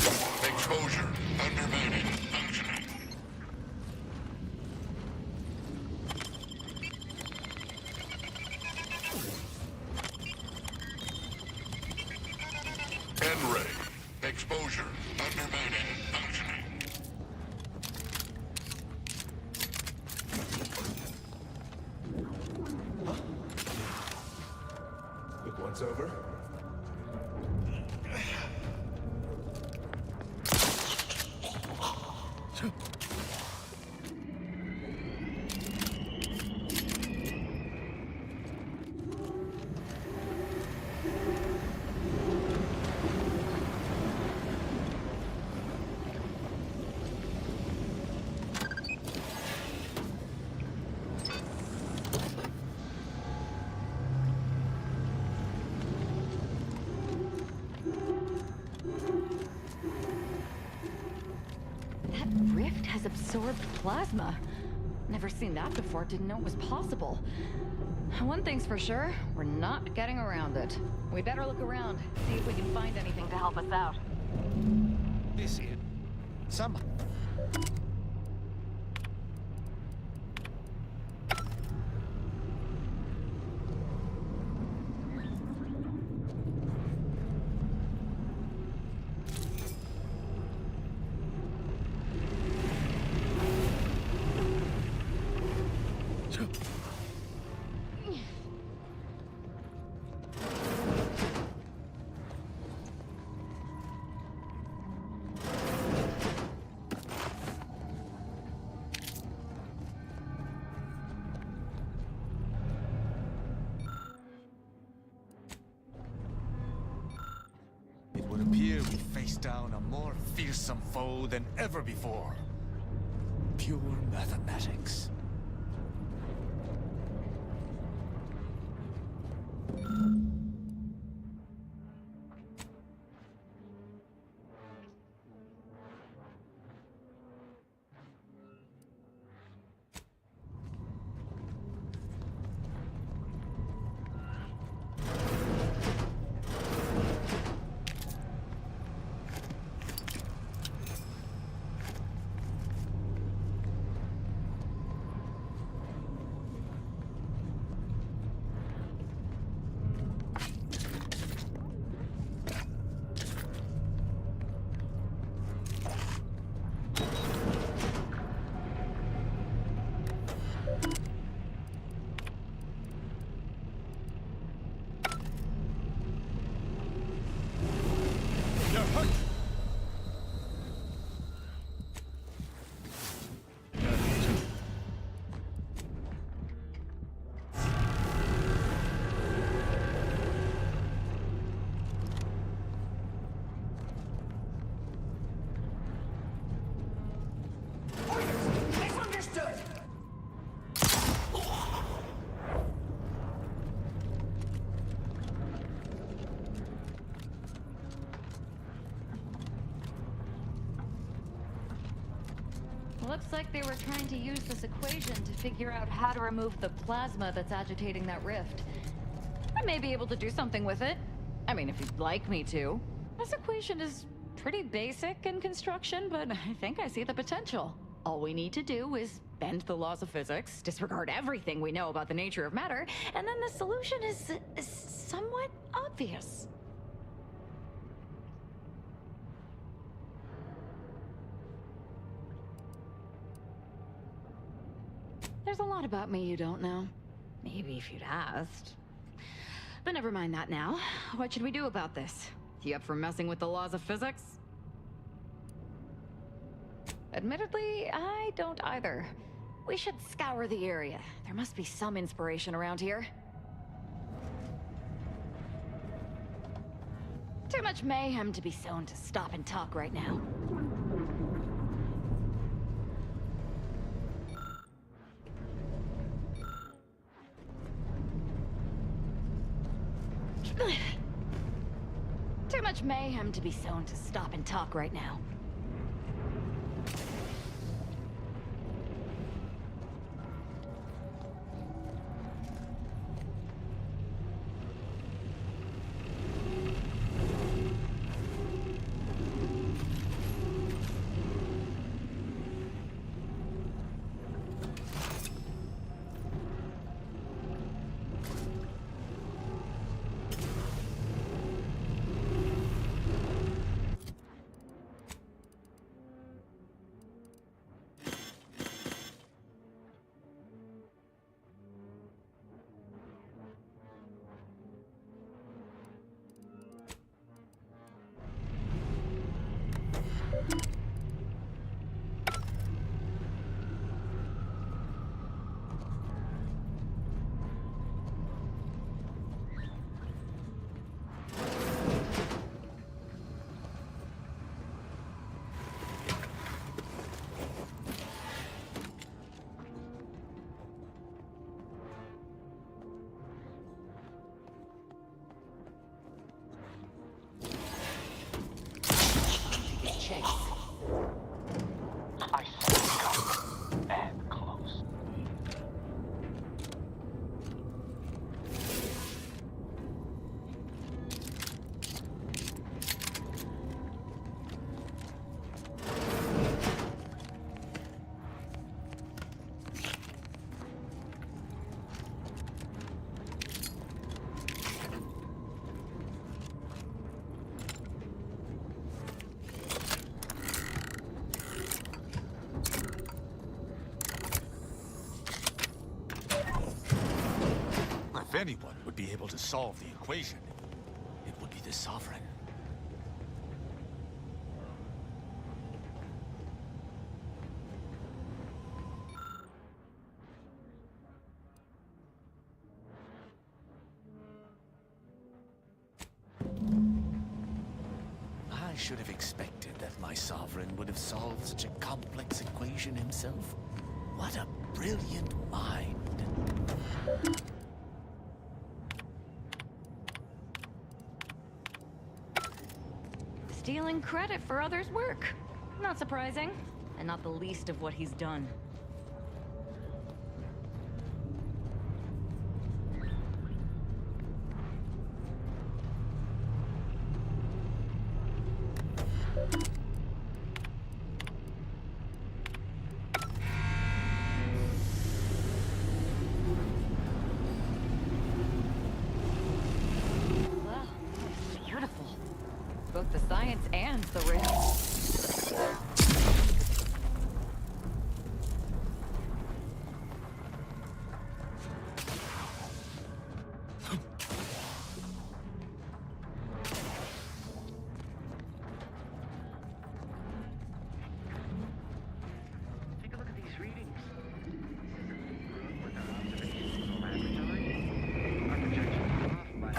Exposure. Undermining. Functioning. End ready. Exposure. Undermining. Functioning.
Look once over.
That rift has absorbed plasma. Never seen that before, didn't know it was possible. One thing's for sure, we're not getting around it. We better look around, see if we can find anything to help us out.
This is... Some... It would appear we face down a more fearsome foe than ever before. Pure mathematics.
Looks like they were trying to use this equation to figure out how to remove the plasma that's agitating that rift. I may be able to do something with it. I mean, if you'd like me to. This equation is pretty basic in construction, but I think I see the potential. All we need to do is bend the laws of physics, disregard everything we know about the nature of matter, and then the solution is somewhat obvious. There's a lot about me you don't know. Maybe if you'd asked. But never mind that now. What should we do about this? You up for messing with the laws of physics? Admittedly, I don't either. We should scour the area. There must be some inspiration around here. Too much mayhem to be sown to stop and talk right now. Too much mayhem to be sown to stop and talk right now.
I said come and close.
If anyone would be able to solve the equation, it would be the Sovereign. I should have expected that my Sovereign would have solved such a complex equation himself. What a brilliant mind.
Stealing credit for others' work. Not surprising, and not the least of what he's done. Wow, that's beautiful. Both the science and the risk.
Take a look at these readings. With our observations in the laboratory, our projections are off by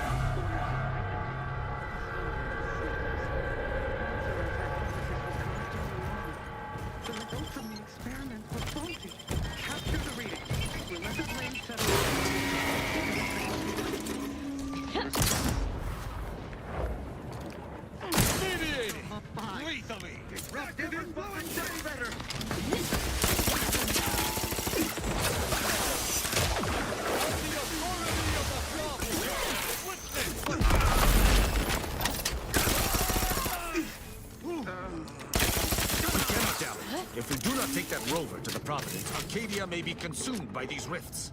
Arcadia may be consumed by these rifts.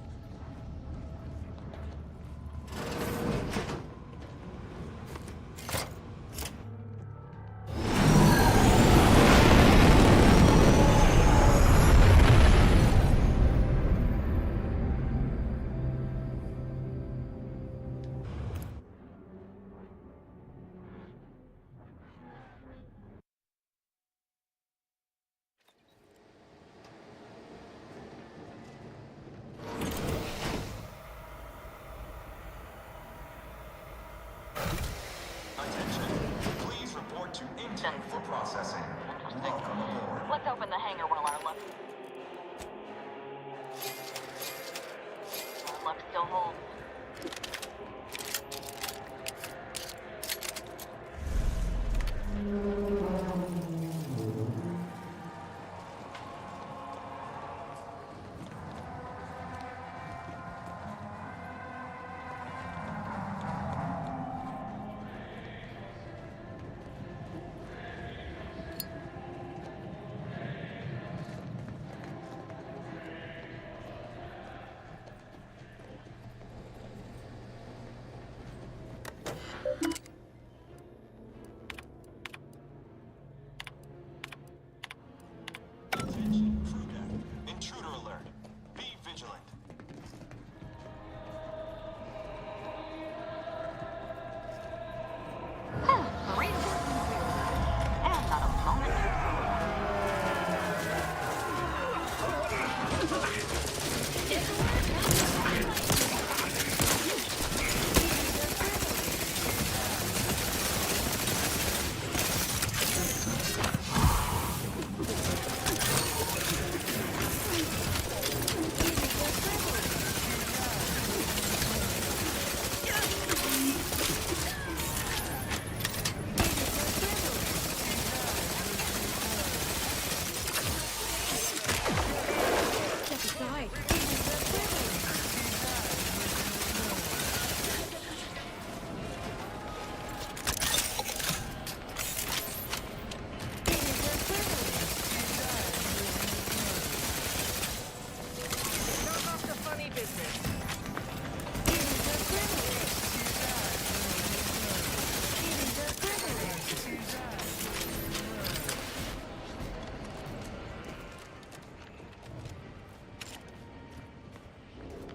For processing. Welcome aboard. Let's open the hangar while our luck still holds.
Intruder alert. Be vigilant.
Great work. And not a moment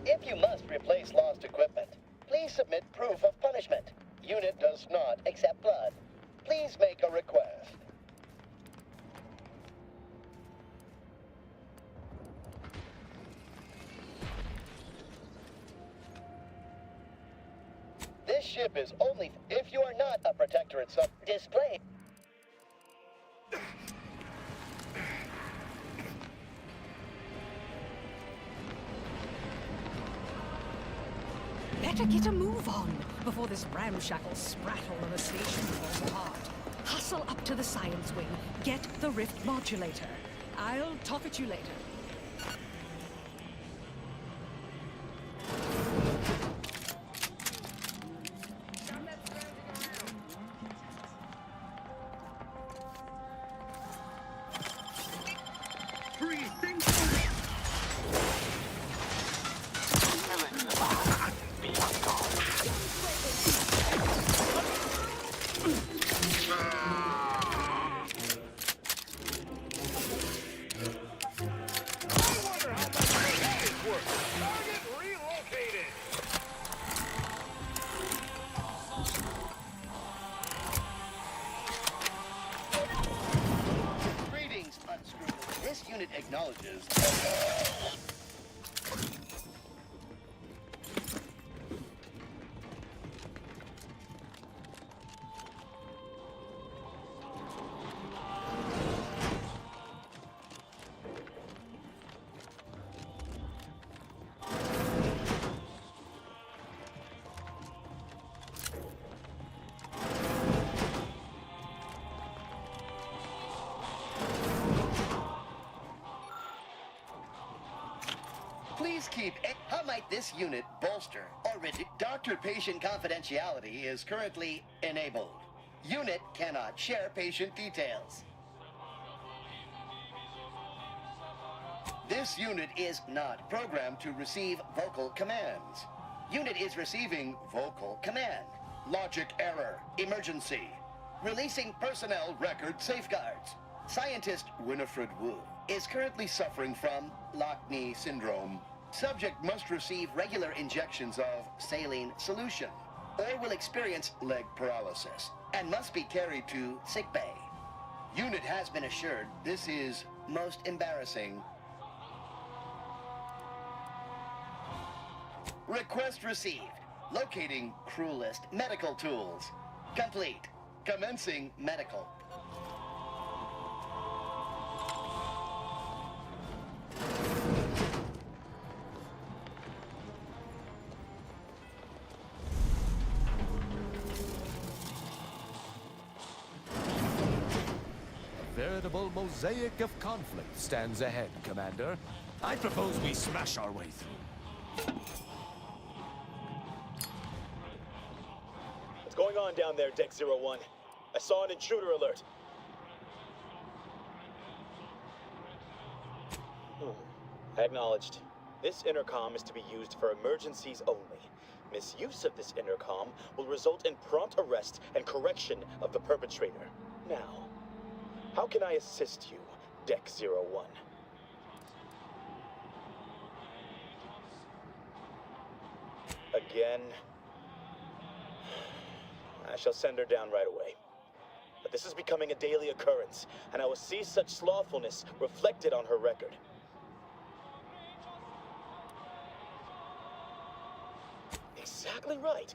If you must replace lost equipment, please submit proof of punishment. Unit does not accept blood. Please make a request. This ship is only if you are not a protectorate sub display.
Better get a move on before this ramshackle sprattle of a station falls apart. Hustle up to the science wing. Get the rift modulator. I'll talk at you later.
This unit acknowledges. Please keep. How might this unit bolster or reduce? Doctor-patient confidentiality is currently enabled. Unit cannot share patient details. This unit is not programmed to receive vocal commands. Unit is receiving vocal command. Logic error. Emergency. Releasing personnel record safeguards. Scientist Winifred Wu is currently suffering from Lockney syndrome. Subject must receive regular injections of saline solution, or will experience leg paralysis, and must be carried to sickbay. Unit has been assured this is most embarrassing. Request received. Locating cruelest medical tools. Complete. Commencing medical.
A veritable mosaic of conflict stands ahead, Commander. I propose we smash our way through.
What's going on down there, Deck 01? I saw an intruder alert. Acknowledged. This intercom is to be used for emergencies only. Misuse of this intercom will result in prompt arrest and correction of the perpetrator. Now, how can I assist you, Deck 01? Again? I shall send her down right away. But this is becoming a daily occurrence, and I will see such slothfulness reflected on her record. Exactly right.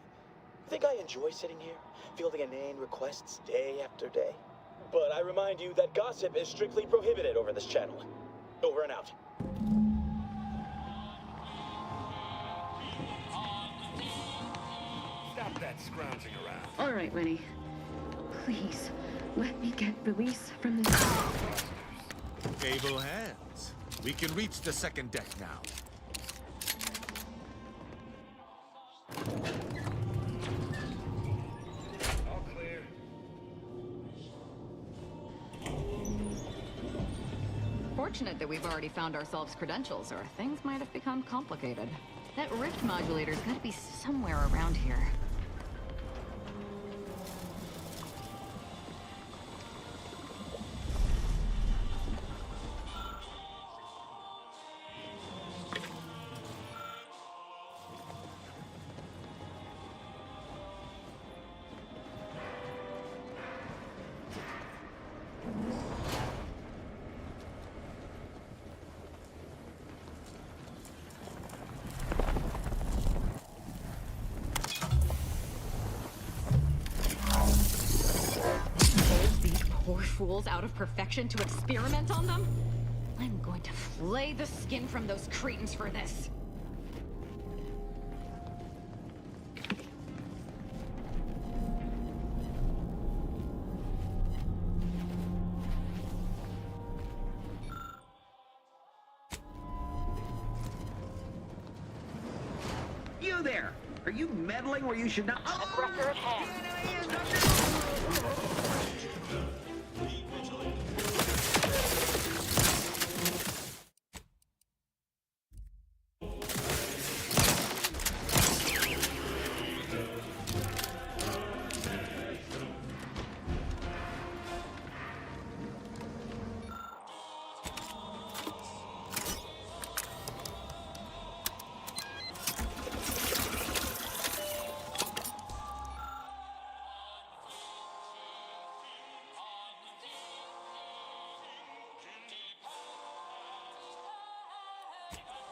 Think I enjoy sitting here, fielding inane requests day after day? But I remind you that gossip is strictly prohibited over this channel. Over and out.
Stop that scrounging around.
All right, Winnie. Please, let me get release from this.
Able hands. We can reach the second deck now.
All clear.
Fortunate that we've already found ourselves credentials, or things might have become complicated. That rift modulator's gotta be somewhere around here. Poor fools out of perfection to experiment on them? I'm going to flay the skin from those cretins for this.
You there! Are you meddling where you should not?
Aggressor at hand.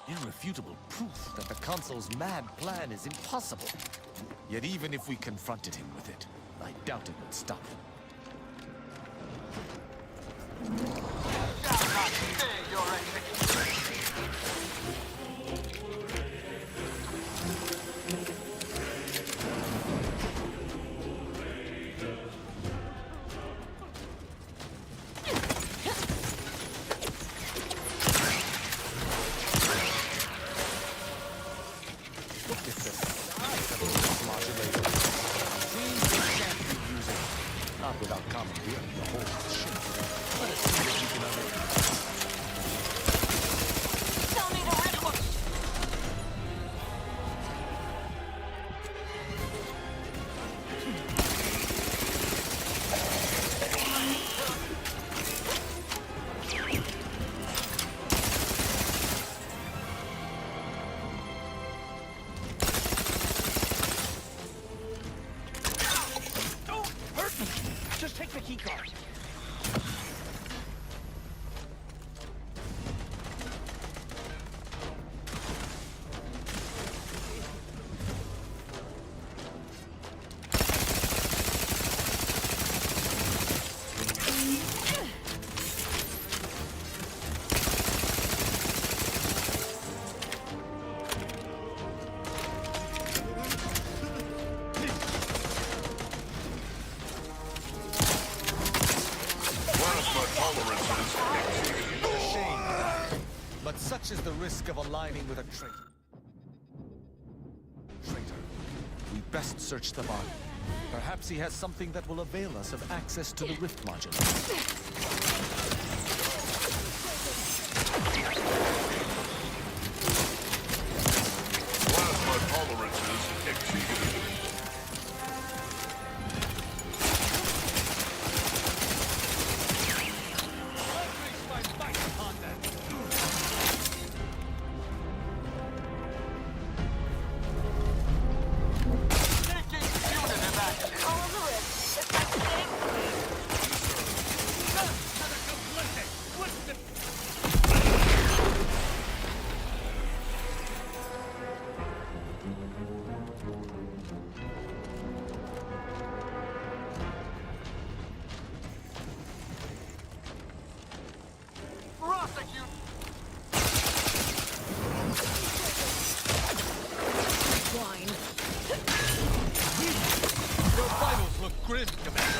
Irrefutable proof that the Consul's mad plan is impossible. Yet even if we confronted him with it, I doubt it would stop him. Not without commandeering the whole ship. Let us see what you can unearth.
the keycard.
But such is the risk of aligning with a traitor. We best search the body. Perhaps he has something that will avail us of access to the rift modulator.
Plasma tolerances exceeded.
Your vitals look grim, Commander.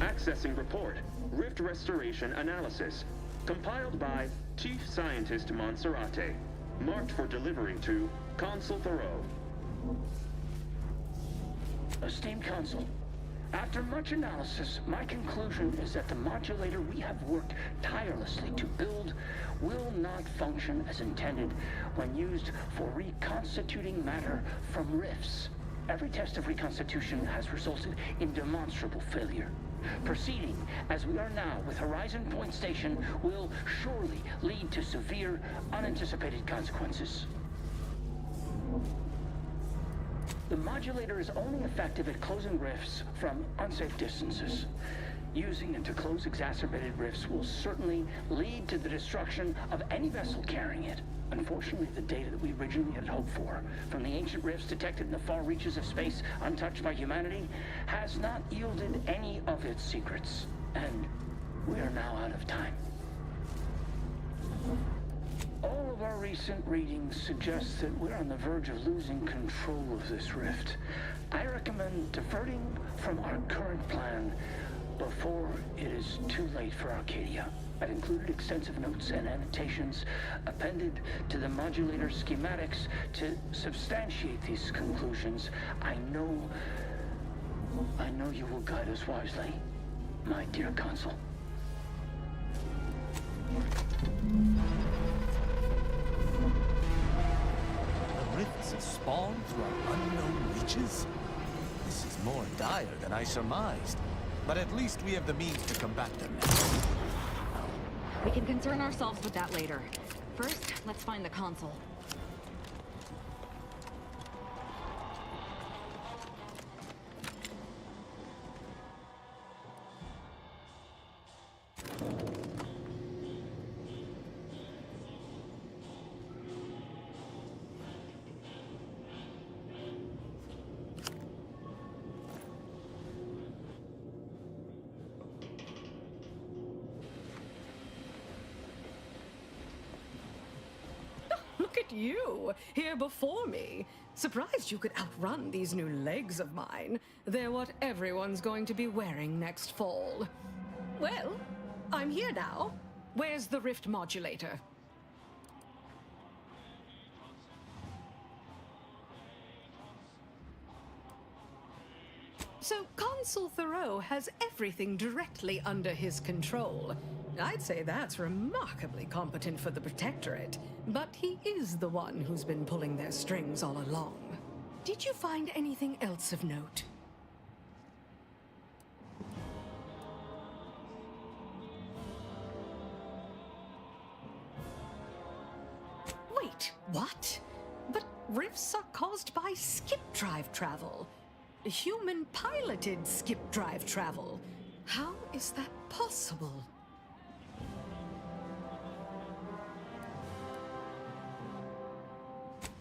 Accessing report. Rift restoration analysis. Compiled by Chief Scientist Monserrate. Marked for delivery to Consul Thoreau.
Esteemed Consul, after much analysis, my conclusion is that the modulator we have worked tirelessly to build will not function as intended when used for reconstituting matter from rifts. Every test of reconstitution has resulted in demonstrable failure. Proceeding as we are now with Horizon Point Station will surely lead to severe, unanticipated consequences. The modulator is only effective at closing rifts from unsafe distances. Using it to close exacerbated rifts will certainly lead to the destruction of any vessel carrying it. Unfortunately, the data that we originally had hoped for from the ancient rifts detected in the far reaches of space untouched by humanity has not yielded any of its secrets, and we are now out of time. All of our recent readings suggest that we're on the verge of losing control of this rift. I recommend diverting from our current plan before it is too late for Arcadia. I've included extensive notes and annotations appended to the modulator schematics to substantiate these conclusions. I know you will guide us wisely, my dear Consul.
The rifts have spawned through our unknown reaches? This is more dire than I surmised. But at least we have the means to combat them now.
We can concern ourselves with that later. First, let's find the console.
Look at you, here before me. Surprised you could outrun these new legs of mine. They're what everyone's going to be wearing next fall. Well, I'm here now. Where's the rift modulator? So Consul Thoreau has everything directly under his control. I'd say that's remarkably competent for the Protectorate, but he is the one who's been pulling their strings all along. Did you find anything else of note? Wait, what? But rifts are caused by skip drive travel. Human-piloted skip drive travel. How is that possible?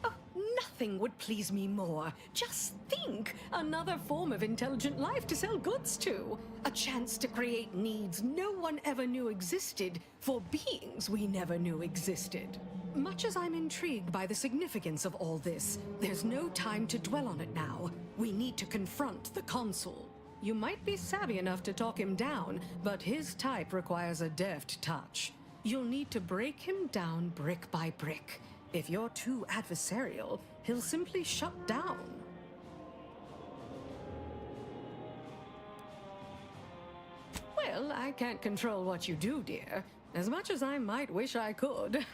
Oh, nothing would please me more. Just think, another form of intelligent life to sell goods to. A chance to create needs no one ever knew existed for beings we never knew existed. Much as I'm intrigued by the significance of all this, there's no time to dwell on it now. We need to confront the consul. You might be savvy enough to talk him down, but his type requires a deft touch. You'll need to break him down brick by brick. If you're too adversarial, he'll simply shut down. Well, I can't control what you do, dear. As much as I might wish I could.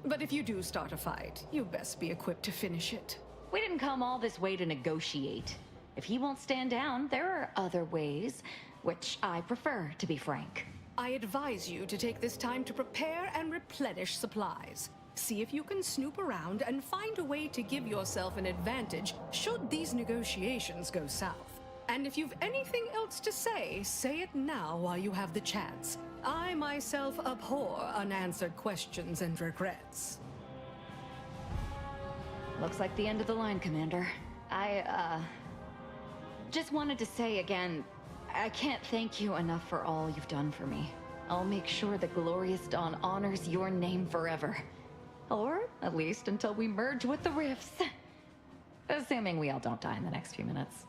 But if you do start a fight, you best be equipped to finish it.
We didn't come all this way to negotiate. If he won't stand down, there are other ways, which I prefer, to be frank.
I advise you to take this time to prepare and replenish supplies. See if you can snoop around and find a way to give yourself an advantage should these negotiations go south. And if you've anything else to say, say it now while you have the chance. I myself abhor unanswered questions and regrets.
Looks like the end of the line, Commander. I just wanted to say again, I can't thank you enough for all you've done for me. I'll make sure the Glorious Dawn honors your name forever. Or, at least until we merge with the Rifts. Assuming we all don't die in the next few minutes.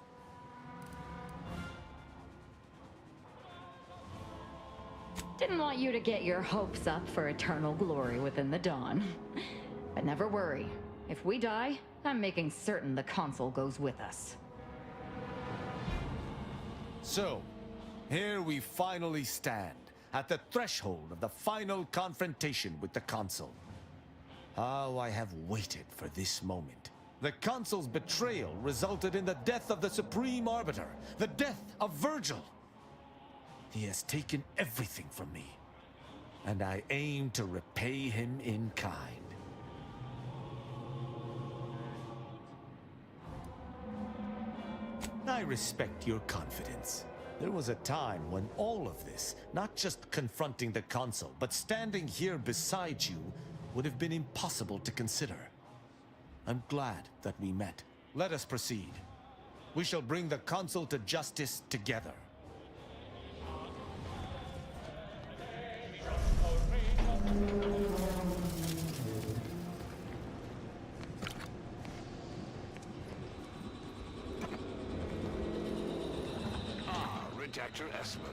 Didn't want you to get your hopes up for eternal glory within the Dawn. But never worry. If we die, I'm making certain the consul goes with us.
So, here we finally stand, at the threshold of the final confrontation with the consul. How I have waited for this moment. The consul's betrayal resulted in the death of the Supreme Arbiter, the death of Virgil. He has taken everything from me, and I aim to repay him in kind. I respect your confidence. There was a time when all of this, not just confronting the consul, but standing here beside you, would have been impossible to consider. I'm glad that we met. Let us proceed. We shall bring the consul to justice together.
Redactor Esmond.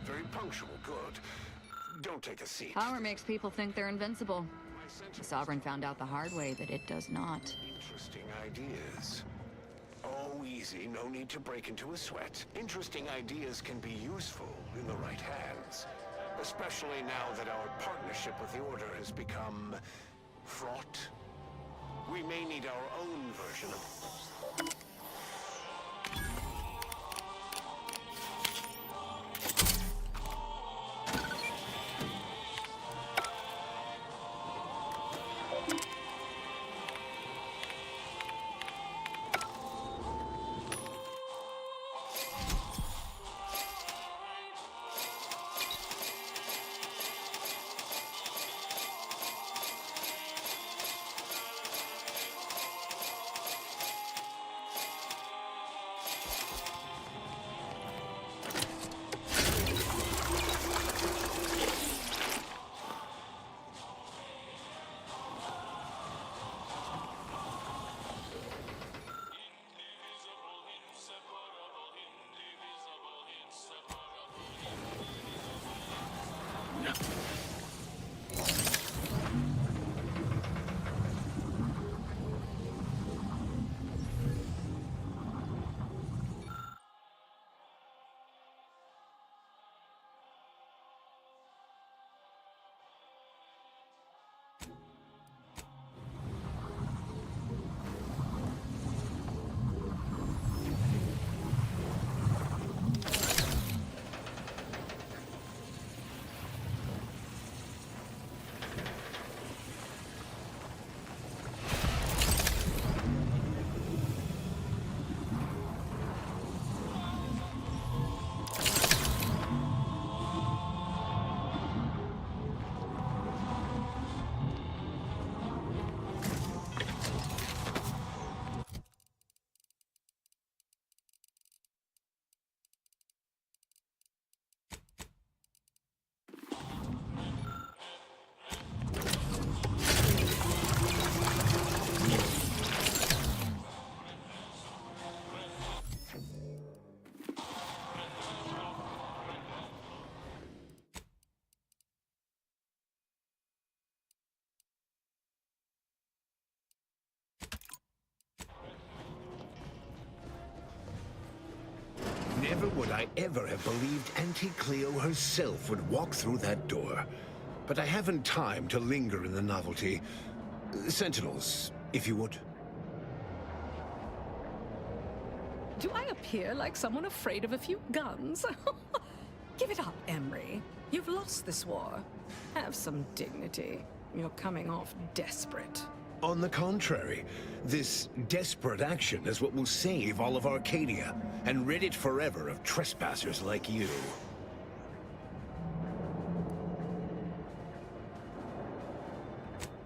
Very punctual, good. Don't take a seat.
Power makes people think they're invincible. The Sovereign found out the hard way that it does not.
Interesting ideas. Oh, easy. No need to break into a sweat. Interesting ideas can be useful in the right hands. Especially now that our partnership with the Order has become fraught. We may need our own version of...
I ever have believed Auntie Cleo herself would walk through that door. But I haven't time to linger in the novelty. Sentinels, if you would.
Do I appear like someone afraid of a few guns? Give it up, Emery. You've lost this war. Have some dignity. You're coming off desperate.
On the contrary, this desperate action is what will save all of Arcadia and rid it forever of trespassers like you.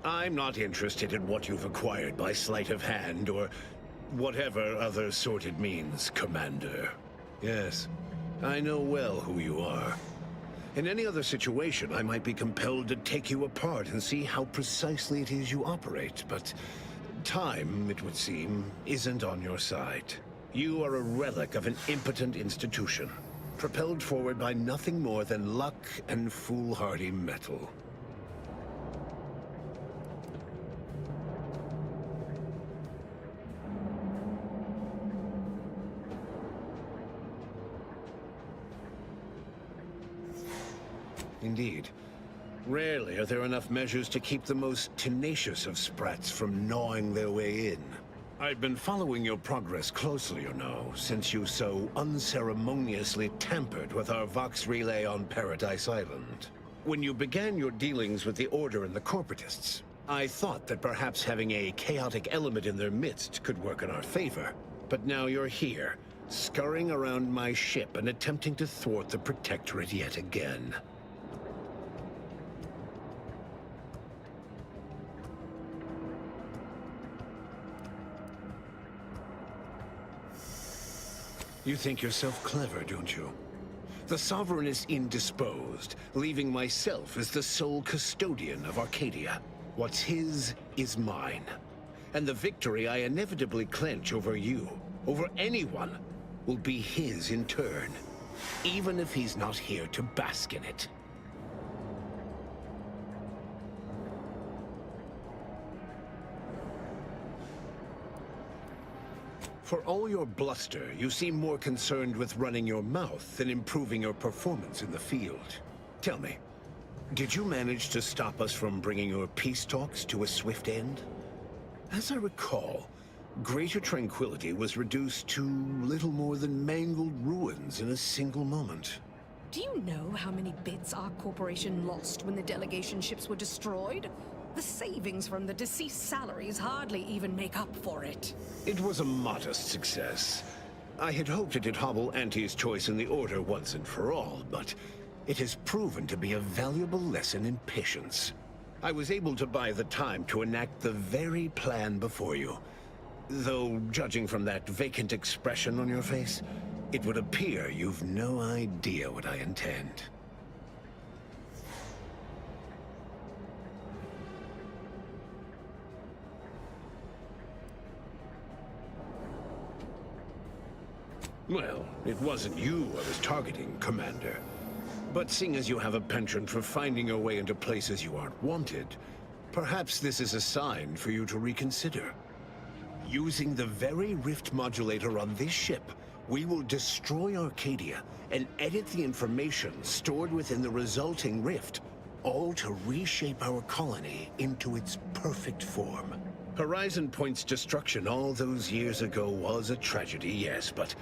I'm not interested in what you've acquired by sleight of hand or whatever other sordid means, Commander. Yes, I know well who you are. In any other situation, I might be compelled to take you apart and see how precisely it is you operate, but time, it would seem, isn't on your side. You are a relic of an impotent institution, propelled forward by nothing more than luck and foolhardy metal. Indeed. Rarely are there enough measures to keep the most tenacious of sprats from gnawing their way in. I've been following your progress closely, you know, since you so unceremoniously tampered with our Vox relay on Paradise Island. When you began your dealings with the Order and the Corporatists, I thought that perhaps having a chaotic element in their midst could work in our favor. But now you're here, scurrying around my ship and attempting to thwart the Protectorate yet again. You think yourself clever, don't you? The Sovereign is indisposed, leaving myself as the sole custodian of Arcadia. What's his is mine. And the victory I inevitably clench over you, over anyone, will be his in turn, even if he's not here to bask in it. For all your bluster, you seem more concerned with running your mouth than improving your performance in the field. Tell me, did you manage to stop us from bringing your peace talks to a swift end? As I recall, Greater Tranquility was reduced to little more than mangled ruins in a single moment.
Do you know how many bits our corporation lost when the delegation ships were destroyed? The savings from the deceased salaries hardly even make up for it.
It was a modest success. I had hoped it'd hobble Auntie's choice in the Order once and for all, but it has proven to be a valuable lesson in patience. I was able to buy the time to enact the very plan before you. Though, judging from that vacant expression on your face, it would appear you've no idea what I intend. Well, it wasn't you I was targeting, Commander. But seeing as you have a penchant for finding your way into places you aren't wanted, perhaps this is a sign for you to reconsider. Using the very rift modulator on this ship, we will destroy Arcadia and edit the information stored within the resulting rift, all to reshape our colony into its perfect form. Horizon Point's destruction all those years ago was a tragedy, yes, but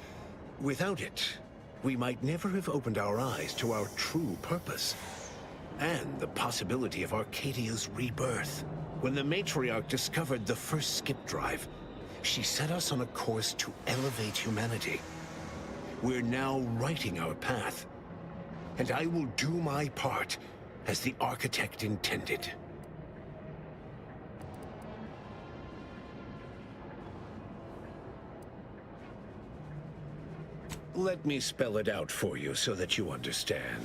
without it, we might never have opened our eyes to our true purpose and the possibility of Arcadia's rebirth. When the Matriarch discovered the first skip drive, she set us on a course to elevate humanity. We're now writing our path, and I will do my part as the architect intended. Let me spell it out for you so that you understand.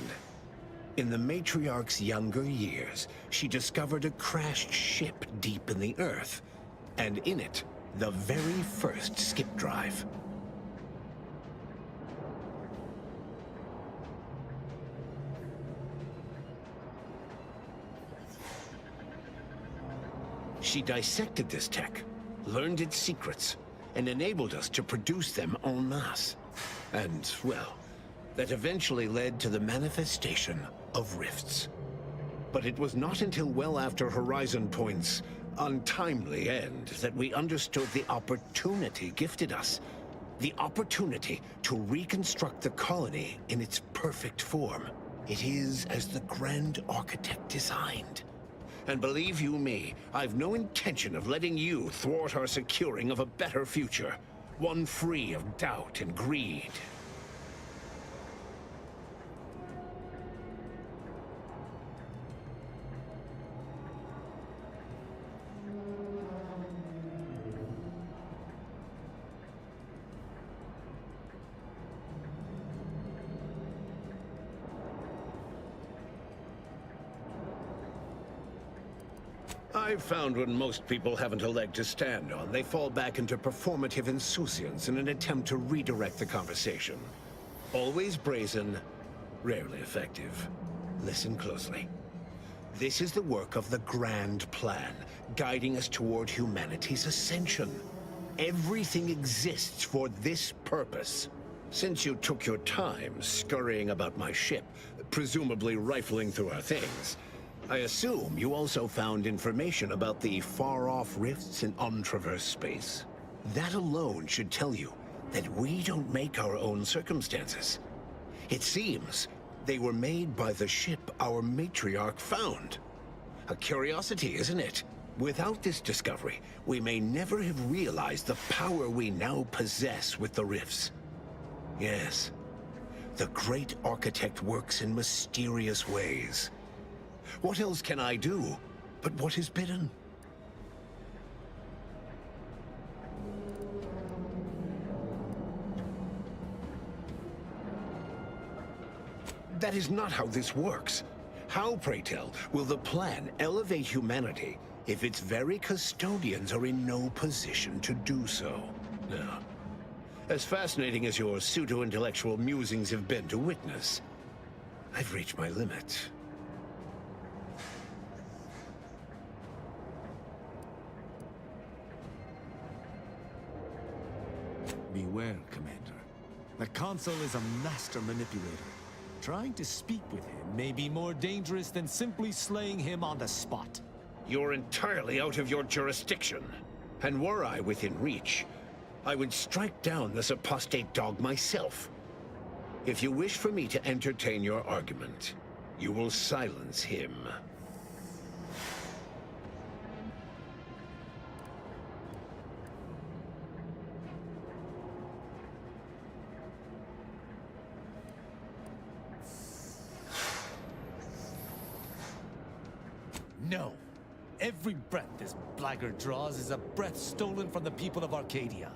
In the Matriarch's younger years, she discovered a crashed ship deep in the Earth, and in it, the very first skip drive. She dissected this tech, learned its secrets, and enabled us to produce them en masse. And, well, that eventually led to the manifestation of rifts. But it was not until well after Horizon Point's untimely end that we understood the opportunity gifted us. The opportunity to reconstruct the colony in its perfect form. It is as the Grand Architect designed. And believe you me, I've no intention of letting you thwart our securing of a better future. One free of doubt and greed. I've found when most people haven't a leg to stand on, they fall back into performative insouciance in an attempt to redirect the conversation. Always brazen, rarely effective. Listen closely. This is the work of the Grand Plan, guiding us toward humanity's ascension. Everything exists for this purpose. Since you took your time scurrying about my ship, presumably rifling through our things, I assume you also found information about the far-off rifts in untraversed space. That alone should tell you that we don't make our own circumstances. It seems they were made by the ship our matriarch found. A curiosity, isn't it? Without this discovery, we may never have realized the power we now possess with the rifts. Yes, the Great Architect works in mysterious ways. What else can I do but what is bidden? That is not how this works. How, pray tell, will the plan elevate humanity if its very custodians are in no position to do so? Now, as fascinating as your pseudo-intellectual musings have been to witness, I've reached my limit.
Beware, Commander. The Consul is a master manipulator. Trying to speak with him may be more dangerous than simply slaying him on the spot.
You're entirely out of your jurisdiction. And were I within reach, I would strike down this apostate dog myself. If you wish for me to entertain your argument, you will silence him.
No. Every breath this blackguard draws is a breath stolen from the people of Arcadia.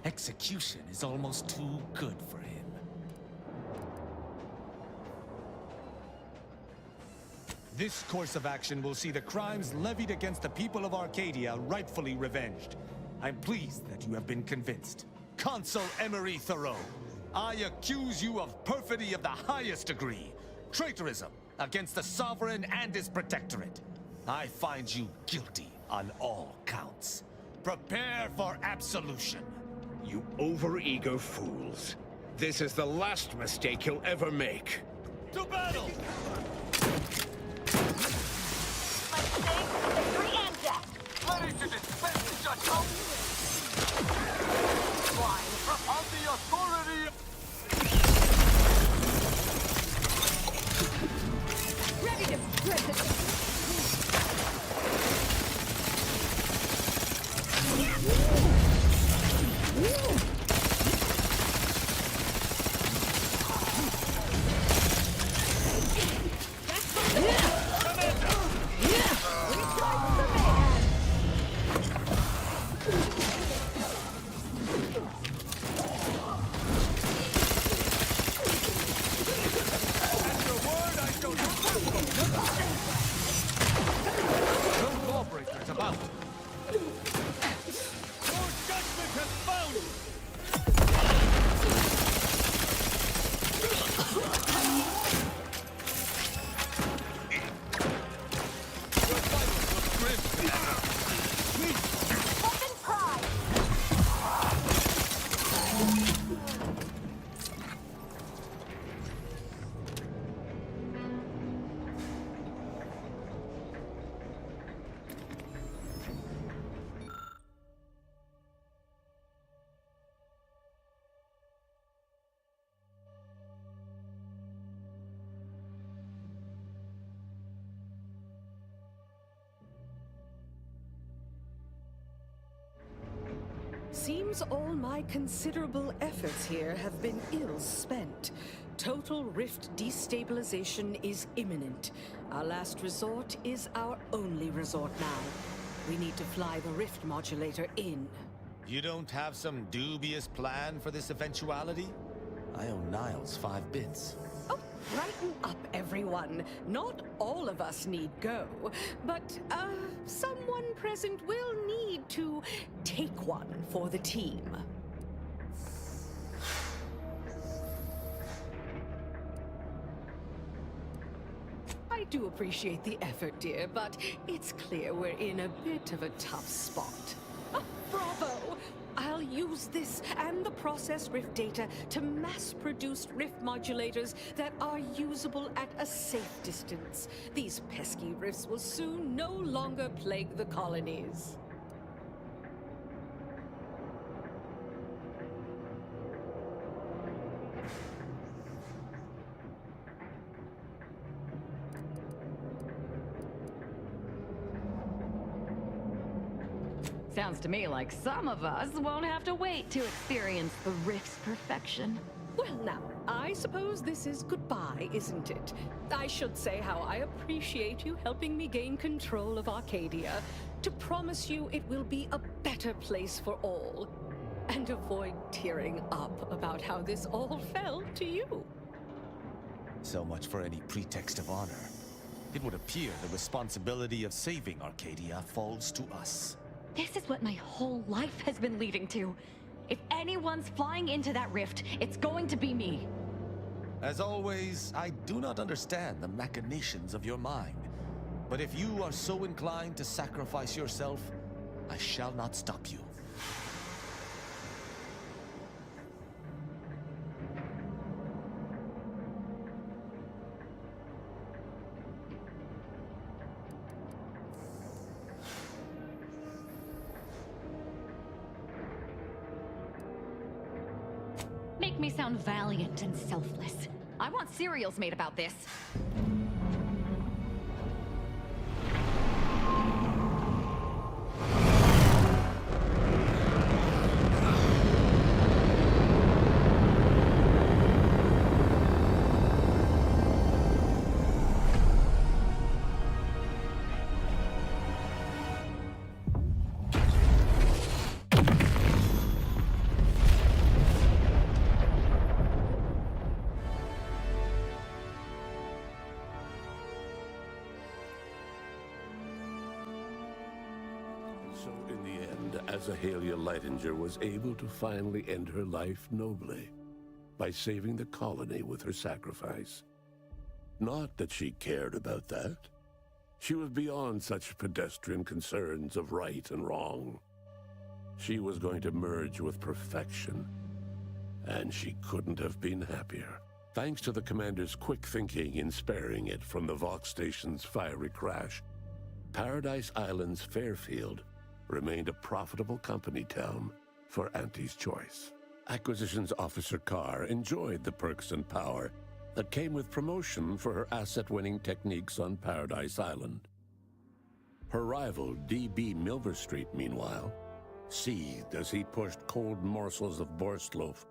Execution is almost too good for him. This course of action will see the crimes levied against the people of Arcadia rightfully revenged. I'm pleased that you have been convinced. Consul Emery Thoreau, I accuse you of perfidy of the highest degree. Traitorism against the Sovereign and his Protectorate. I find you guilty on all counts. Prepare for absolution.
You overeager fools. This is the last mistake you'll ever make.
To battle!
Victory and death!
Ready to dispense judgment! Flying on the authority of...
Ready to spread the...
At your word, I shall...
seems all my considerable efforts here have been ill spent. Total rift destabilization is imminent. Our last resort is our only resort now. We need to fly the rift modulator in.
You don't have some dubious plan for this eventuality? I owe Niles 5 bits.
Oh, brighten up, everyone. Not all of us need go, but someone present will need to take one for the team. I do appreciate the effort, dear, but it's clear we're in a bit of a tough spot. Oh, bravo! I'll use this and the processed rift data to mass-produce rift modulators that are usable at a safe distance. These pesky rifts will soon no longer plague the colonies.
Sounds to me like some of us won't have to wait to experience the rift's perfection.
Well now, I suppose this is goodbye, isn't it? I should say how I appreciate you helping me gain control of Arcadia, to promise you it will be a better place for all, and avoid tearing up about how this all fell to you.
So much for any pretext of honor. It would appear the responsibility of saving Arcadia falls to us.
This is what my whole life has been leading to. If anyone's flying into that rift, it's going to be me.
As always, I do not understand the machinations of your mind. But if you are so inclined to sacrifice yourself, I shall not stop you.
Make me sound valiant and selfless. I want cereals made about this.
So in the end, Azahalia Lightinger was able to finally end her life nobly by saving the colony with her sacrifice. Not that she cared about that. She was beyond such pedestrian concerns of right and wrong. She was going to merge with perfection, and she couldn't have been happier. Thanks to the commander's quick thinking in sparing it from the Vox station's fiery crash, Paradise Island's Fairfield remained a profitable company town for Auntie's choice. Acquisitions Officer Carr enjoyed the perks and power that came with promotion for her asset-winning techniques on Paradise Island. Her rival, D.B. Milverstreet, meanwhile, seethed as he pushed cold morsels of borsloaf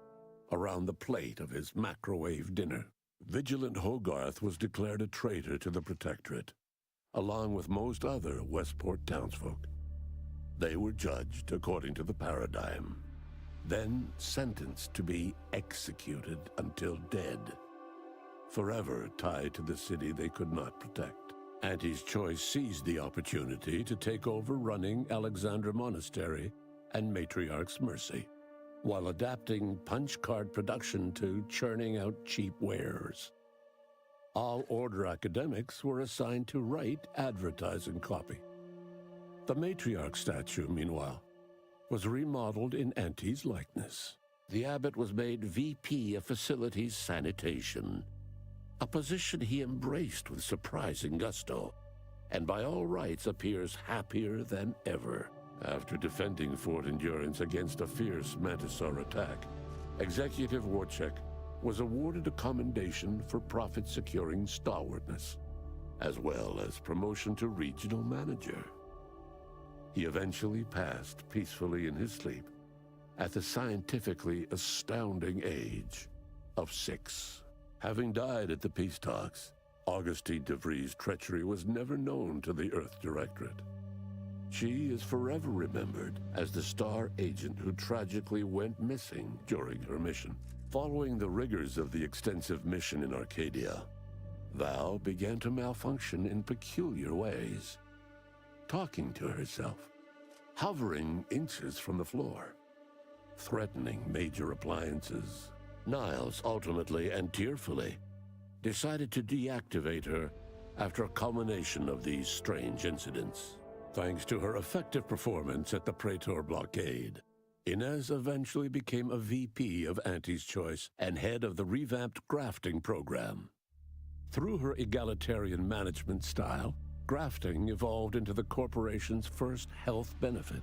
around the plate of his microwave dinner. Vigilant Hogarth was declared a traitor to the Protectorate, along with most other Westport townsfolk. They were judged according to the paradigm, then sentenced to be executed until dead, forever tied to the city they could not protect. Auntie's Choice seized the opportunity to take over running Alexandra Monastery and Matriarch's Mercy, while adapting punch card production to churning out cheap wares. All Order academics were assigned to write advertising copy. The Matriarch statue, meanwhile, was remodeled in Auntie's likeness. The abbot was made VP of Facilities Sanitation, a position he embraced with surprising gusto, and by all rights appears happier than ever. After defending Fort Endurance against a fierce Mantisaur attack, Executive Warchek was awarded a commendation for profit-securing stalwartness, as well as promotion to regional manager. He eventually passed peacefully in his sleep, at the scientifically astounding age of 6. Having died at the peace talks, Augustine DeVries' treachery was never known to the Earth Directorate. She is forever remembered as the star agent who tragically went missing during her mission. Following the rigors of the extensive mission in Arcadia, Val began to malfunction in peculiar ways, talking to herself, hovering inches from the floor, threatening major appliances. Niles ultimately and tearfully decided to deactivate her after a culmination of these strange incidents. Thanks to her effective performance at the Praetor blockade, Inez eventually became a VP of Auntie's Choice and head of the revamped grafting program. Through her egalitarian management style, grafting evolved into the corporation's first health benefit,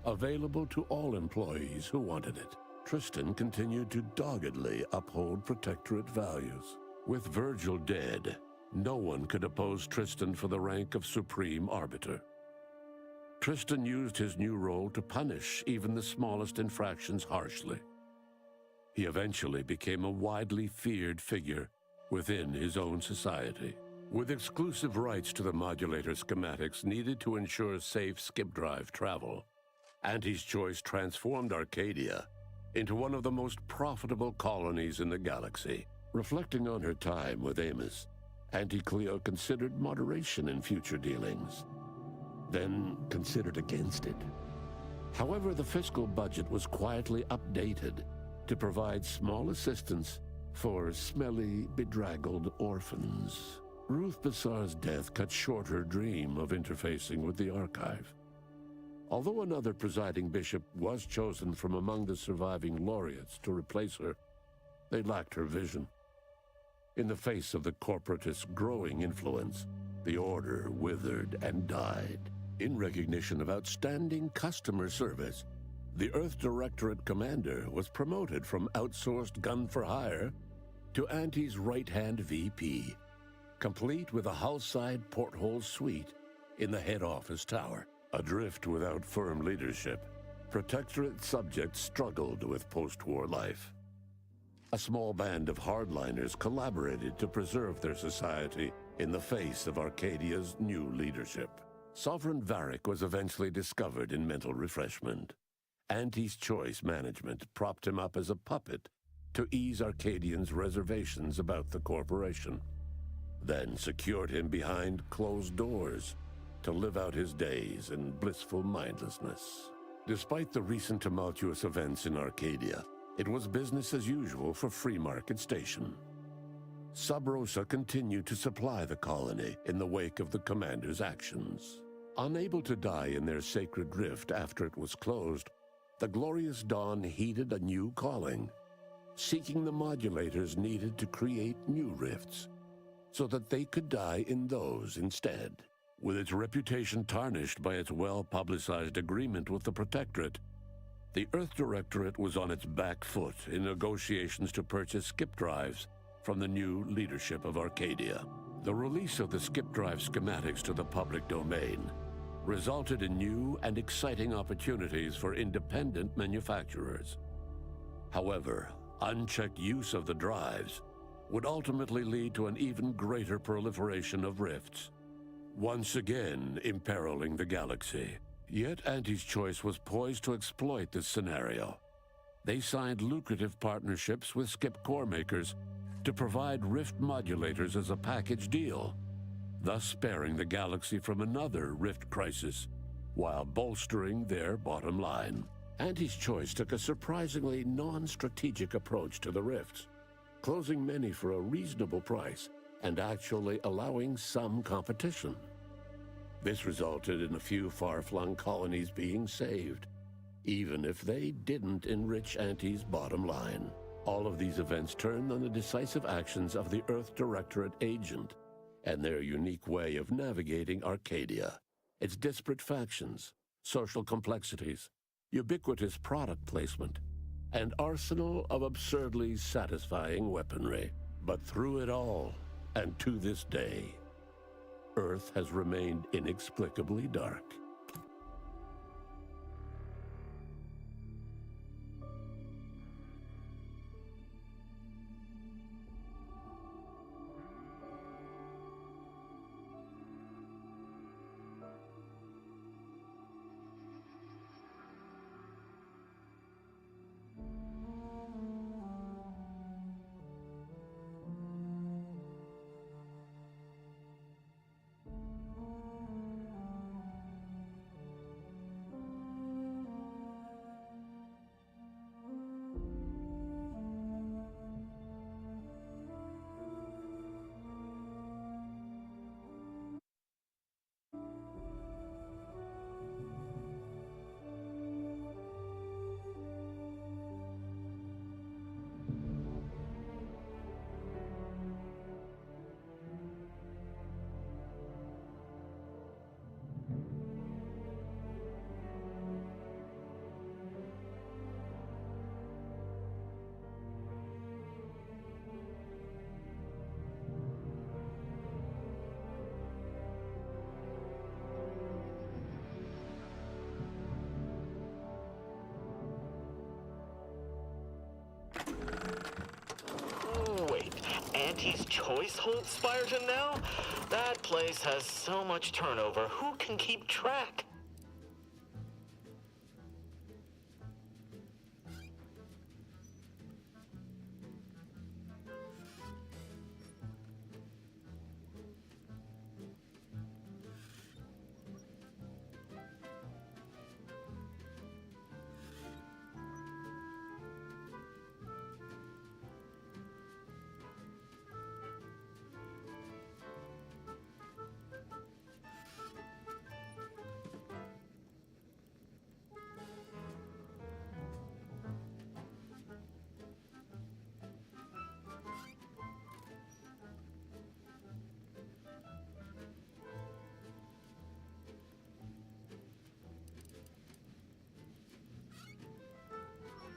available to all employees who wanted it. Tristan continued to doggedly uphold Protectorate values. With Virgil dead, no one could oppose Tristan for the rank of Supreme Arbiter. Tristan used his new role to punish even the smallest infractions harshly. He eventually became a widely feared figure within his own society. With exclusive rights to the modulator schematics needed to ensure safe skip drive travel, Auntie's Choice transformed Arcadia into one of the most profitable colonies in the galaxy. Reflecting on her time with Amos, Auntie Cleo considered moderation in future dealings, then considered against it. However, the fiscal budget was quietly updated to provide small assistance for smelly, bedraggled orphans. Ruth Bassar's death cut short her dream of interfacing with the archive. Although another presiding bishop was chosen from among the surviving laureates to replace her, they lacked her vision. In the face of the corporatist's growing influence, the order withered and died. In recognition of outstanding customer service, the Earth Directorate commander was promoted from outsourced gun-for-hire to Auntie's right-hand VP, complete with a hull-side porthole suite in the head office tower. Adrift without firm leadership, Protectorate subjects struggled with post-war life. A small band of hardliners collaborated to preserve their society in the face of Arcadia's new leadership. Sovereign Varric was eventually discovered in mental refreshment. Auntie's Choice management propped him up as a puppet to ease Arcadians' reservations about the corporation, then secured him behind closed doors to live out his days in blissful mindlessness. Despite the recent tumultuous events in Arcadia, it was business as usual for Free Market Station. Sub Rosa continued to supply the colony in the wake of the commander's actions. Unable to die in their sacred rift after it was closed, the Glorious Dawn heeded a new calling, seeking the modulators needed to create new rifts, so that they could die in those instead. With its reputation tarnished by its well-publicized agreement with the Protectorate, the Earth Directorate was on its back foot in negotiations to purchase skip drives from the new leadership of Arcadia. The release of the skip drive schematics to the public domain resulted in new and exciting opportunities for independent manufacturers. However, unchecked use of the drives would ultimately lead to an even greater proliferation of rifts, once again imperiling the galaxy. Yet Auntie's Choice was poised to exploit this scenario. They signed lucrative partnerships with skip core makers to provide rift modulators as a package deal, thus sparing the galaxy from another rift crisis, while bolstering their bottom line. Auntie's Choice took a surprisingly non-strategic approach to the rifts, closing many for a reasonable price and actually allowing some competition. This resulted in a few far-flung colonies being saved, even if they didn't enrich Auntie's bottom line. All of these events turned on the decisive actions of the Earth Directorate agent and their unique way of navigating Arcadia, its disparate factions, social complexities, ubiquitous product placement, and arsenal of absurdly satisfying weaponry. But through it all, and to this day, Earth has remained inexplicably dark.
Authority's Choice holds Spyreton now? That place has so much turnover, who can keep track?